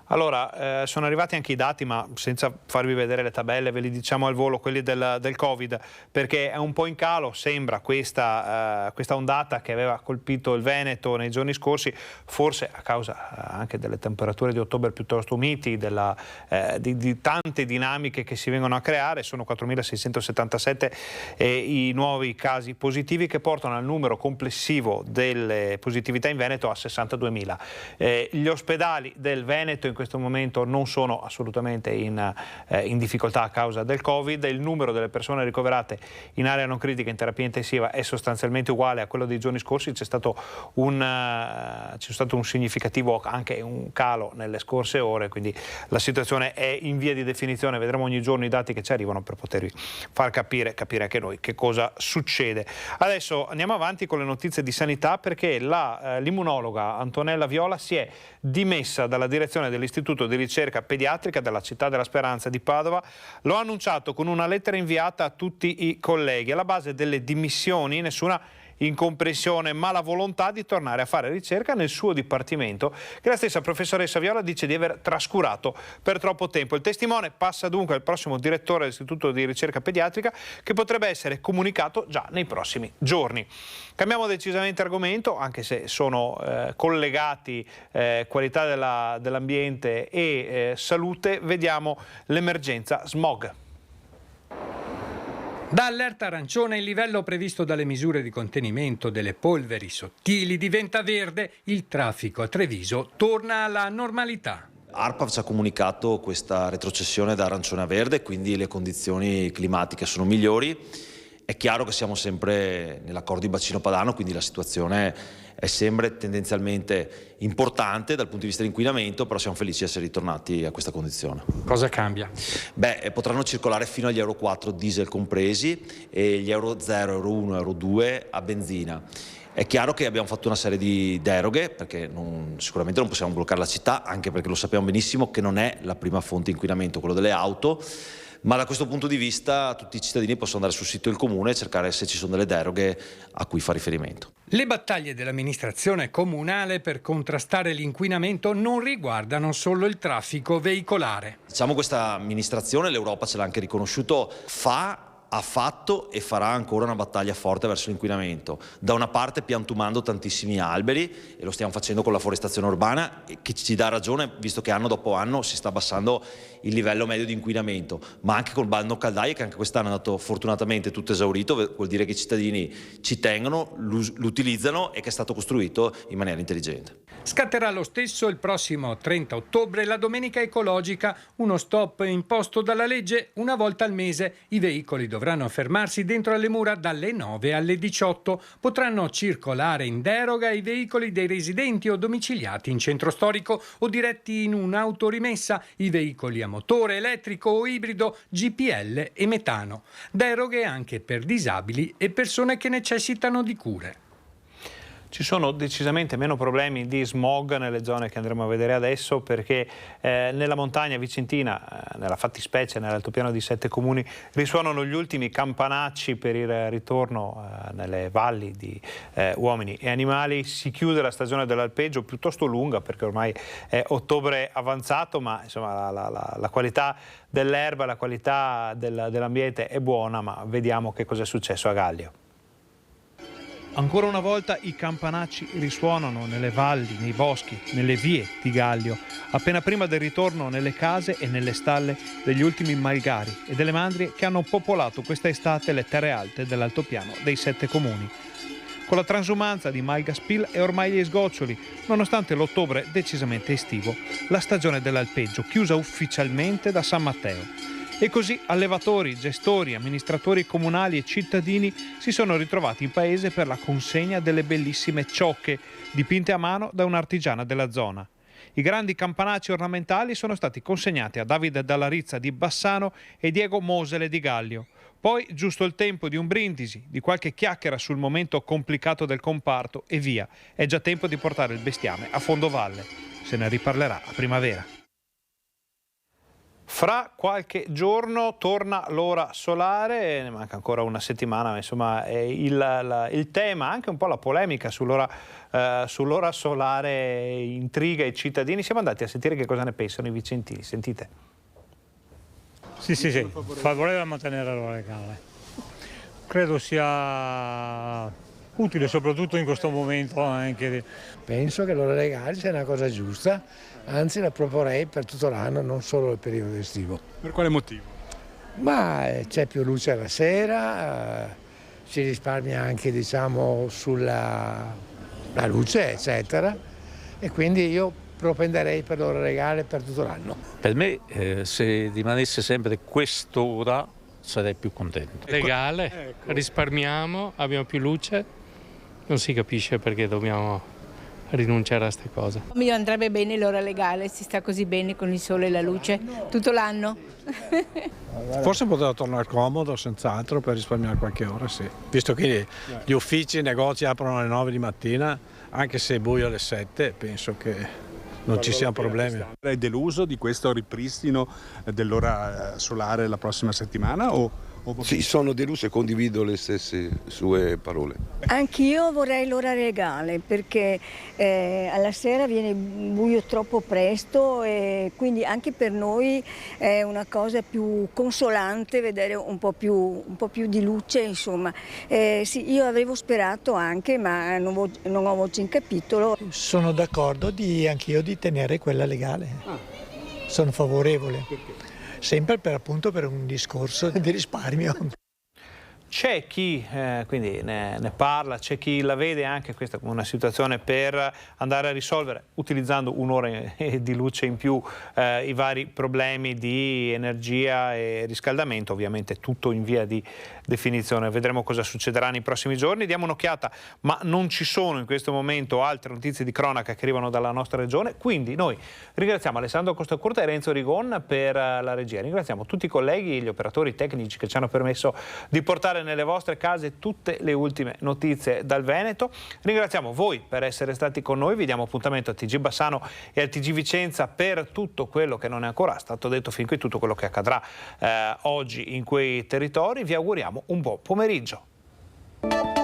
Allora, sono arrivati anche i dati, ma senza farvi vedere le tabelle, ve li diciamo al volo, quelli del Covid, perché è un po' in calo, sembra, questa ondata che aveva colpito il Veneto nei giorni scorsi, forse a causa anche delle temperature di ottobre piuttosto miti, di tante dinamiche che si vengono a creare. Sono 4.677 i nuovi casi positivi, che portano al numero complessivo delle positività in Veneto a 62.000. Gli ospedali del Veneto in questo momento non sono assolutamente in difficoltà a causa del Covid. Il numero delle persone ricoverate in area non critica in terapia intensiva è sostanzialmente uguale a quello dei giorni scorsi. C'è stato un significativo anche un calo nelle scorse ore, quindi la situazione è in via di definizione. Vedremo ogni giorno i dati che ci arrivano per potervi far capire anche noi che cosa succede. Adesso andiamo avanti con le notizie di sanità, perché l'immunologa Antonella Viola si è dimessa dalla direzione dell'Istituto di Ricerca Pediatrica della Città della Speranza di Padova. Lo ha annunciato con una lettera inviata a tutti i colleghi. Alla base delle dimissioni nessuna incomprensione, ma la volontà di tornare a fare ricerca nel suo dipartimento, che la stessa professoressa Viola dice di aver trascurato per troppo tempo. Il testimone passa dunque al prossimo direttore dell'Istituto di Ricerca Pediatrica, che potrebbe essere comunicato già nei prossimi giorni. Cambiamo decisamente argomento, anche se sono collegati qualità dell'ambiente e salute. Vediamo l'emergenza smog. Da allerta arancione, il livello previsto dalle misure di contenimento delle polveri sottili diventa verde, il traffico a Treviso torna alla normalità. ARPAV ci ha comunicato questa retrocessione da arancione a verde, quindi le condizioni climatiche sono migliori È chiaro che siamo sempre nell'accordo di bacino padano, quindi la situazione è sempre tendenzialmente importante dal punto di vista dell'inquinamento, però siamo felici di essere ritornati a questa condizione. Cosa cambia? Potranno circolare fino agli Euro 4 diesel compresi e gli Euro 0, Euro 1, Euro 2 a benzina. È chiaro che abbiamo fatto una serie di deroghe, perché sicuramente non possiamo bloccare la città, anche perché lo sappiamo benissimo che non è la prima fonte di inquinamento, quello delle auto, ma da questo punto di vista tutti i cittadini possono andare sul sito del comune e cercare se ci sono delle deroghe a cui fa riferimento. Le battaglie dell'amministrazione comunale per contrastare l'inquinamento non riguardano solo il traffico veicolare. Diciamo questa amministrazione, l'Europa ce l'ha anche riconosciuto, ha fatto e farà ancora una battaglia forte verso l'inquinamento. Da una parte piantumando tantissimi alberi, e lo stiamo facendo con la forestazione urbana, che ci dà ragione visto che anno dopo anno si sta abbassando il livello medio di inquinamento, ma anche col bando caldaie, che anche quest'anno è andato fortunatamente tutto esaurito, vuol dire che i cittadini ci tengono, lo utilizzano e che è stato costruito in maniera intelligente. Scatterà lo stesso il prossimo 30 ottobre la Domenica Ecologica, uno stop imposto dalla legge. Una volta al mese i veicoli dovranno fermarsi dentro alle mura dalle 9 alle 18. Potranno circolare in deroga i veicoli dei residenti o domiciliati in centro storico o diretti in un'autorimessa, i veicoli a motore elettrico o ibrido, GPL e metano. Deroghe anche per disabili e persone che necessitano di cure. Ci sono decisamente meno problemi di smog nelle zone che andremo a vedere adesso, perché nella montagna vicentina, nella fattispecie nell'altopiano di 7 comuni, risuonano gli ultimi campanacci per il ritorno nelle valli di uomini e animali. Si chiude la stagione dell'alpeggio, piuttosto lunga perché ormai è ottobre avanzato, ma insomma la qualità dell'erba, la qualità dell'ambiente è buona, ma vediamo che cosa è successo a Gallio. Ancora una volta i campanacci risuonano nelle valli, nei boschi, nelle vie di Gallio, appena prima del ritorno nelle case e nelle stalle degli ultimi malgari e delle mandrie che hanno popolato questa estate le terre alte dell'altopiano dei 7 comuni. Con la transumanza di Malgaspil e ormai gli sgoccioli, nonostante l'ottobre decisamente estivo, la stagione dell'alpeggio chiusa ufficialmente da San Matteo. E così allevatori, gestori, amministratori comunali e cittadini si sono ritrovati in paese per la consegna delle bellissime ciocche dipinte a mano da un'artigiana della zona. I grandi campanacci ornamentali sono stati consegnati a Davide Dalla Rizza di Bassano e Diego Mosele di Gallio. Poi giusto il tempo di un brindisi, di qualche chiacchiera sul momento complicato del comparto e via. È già tempo di portare il bestiame a fondovalle. Se ne riparlerà a primavera. Fra qualche giorno torna l'ora solare, ne manca ancora una settimana, ma insomma il tema, anche un po' la polemica sull'ora solare intriga i cittadini. Siamo andati a sentire che cosa ne pensano i vicentini, sentite. Sì, favorevole a mantenere l'ora legale. Credo sia utile soprattutto in questo momento anche. Penso che l'ora legale sia una cosa giusta, anzi la proporrei per tutto l'anno, non solo il periodo estivo. Per quale motivo? Ma c'è più luce alla sera, si risparmia anche sulla luce eccetera, e quindi io propenderei per l'ora legale per tutto l'anno. Per me se rimanesse sempre quest'ora sarei più contento. Legale, ecco. Risparmiamo, abbiamo più luce, non si capisce perché dobbiamo rinunciare a queste cose. Mi andrebbe bene l'ora legale, si sta così bene con il sole e la luce tutto l'anno. Forse poteva tornare comodo, senz'altro, per risparmiare qualche ora, sì. Visto che gli uffici, i negozi aprono alle 9 di mattina, anche se è buio alle 7, penso che non ci siano problemi. È deluso di questo ripristino dell'ora solare la prossima settimana? Sì, sono deluso e condivido le stesse sue parole. Anch'io vorrei l'ora legale perché alla sera viene buio troppo presto e quindi anche per noi è una cosa più consolante vedere un po' più di luce, insomma. Sì, io avevo sperato anche, ma non ho voce in capitolo. Sono d'accordo anch'io di tenere quella legale. Sono favorevole. Perché? Sempre per un discorso di risparmio. C'è chi quindi ne parla, c'è chi la vede anche questa come una situazione per andare a risolvere, utilizzando un'ora di luce in più, i vari problemi di energia e riscaldamento, ovviamente tutto in via di definizione. Vedremo cosa succederà nei prossimi giorni. Diamo un'occhiata, ma non ci sono in questo momento altre notizie di cronaca che arrivano dalla nostra regione, quindi noi ringraziamo Alessandro Costacurta e Renzo Rigon per la regia. Ringraziamo tutti i colleghi, gli operatori tecnici che ci hanno permesso di portare nelle vostre case tutte le ultime notizie dal Veneto. Ringraziamo voi per essere stati con noi, vi diamo appuntamento a TG Bassano e al TG Vicenza per tutto quello che non è ancora stato detto fin qui, tutto quello che accadrà oggi in quei territori. Vi auguriamo un buon pomeriggio.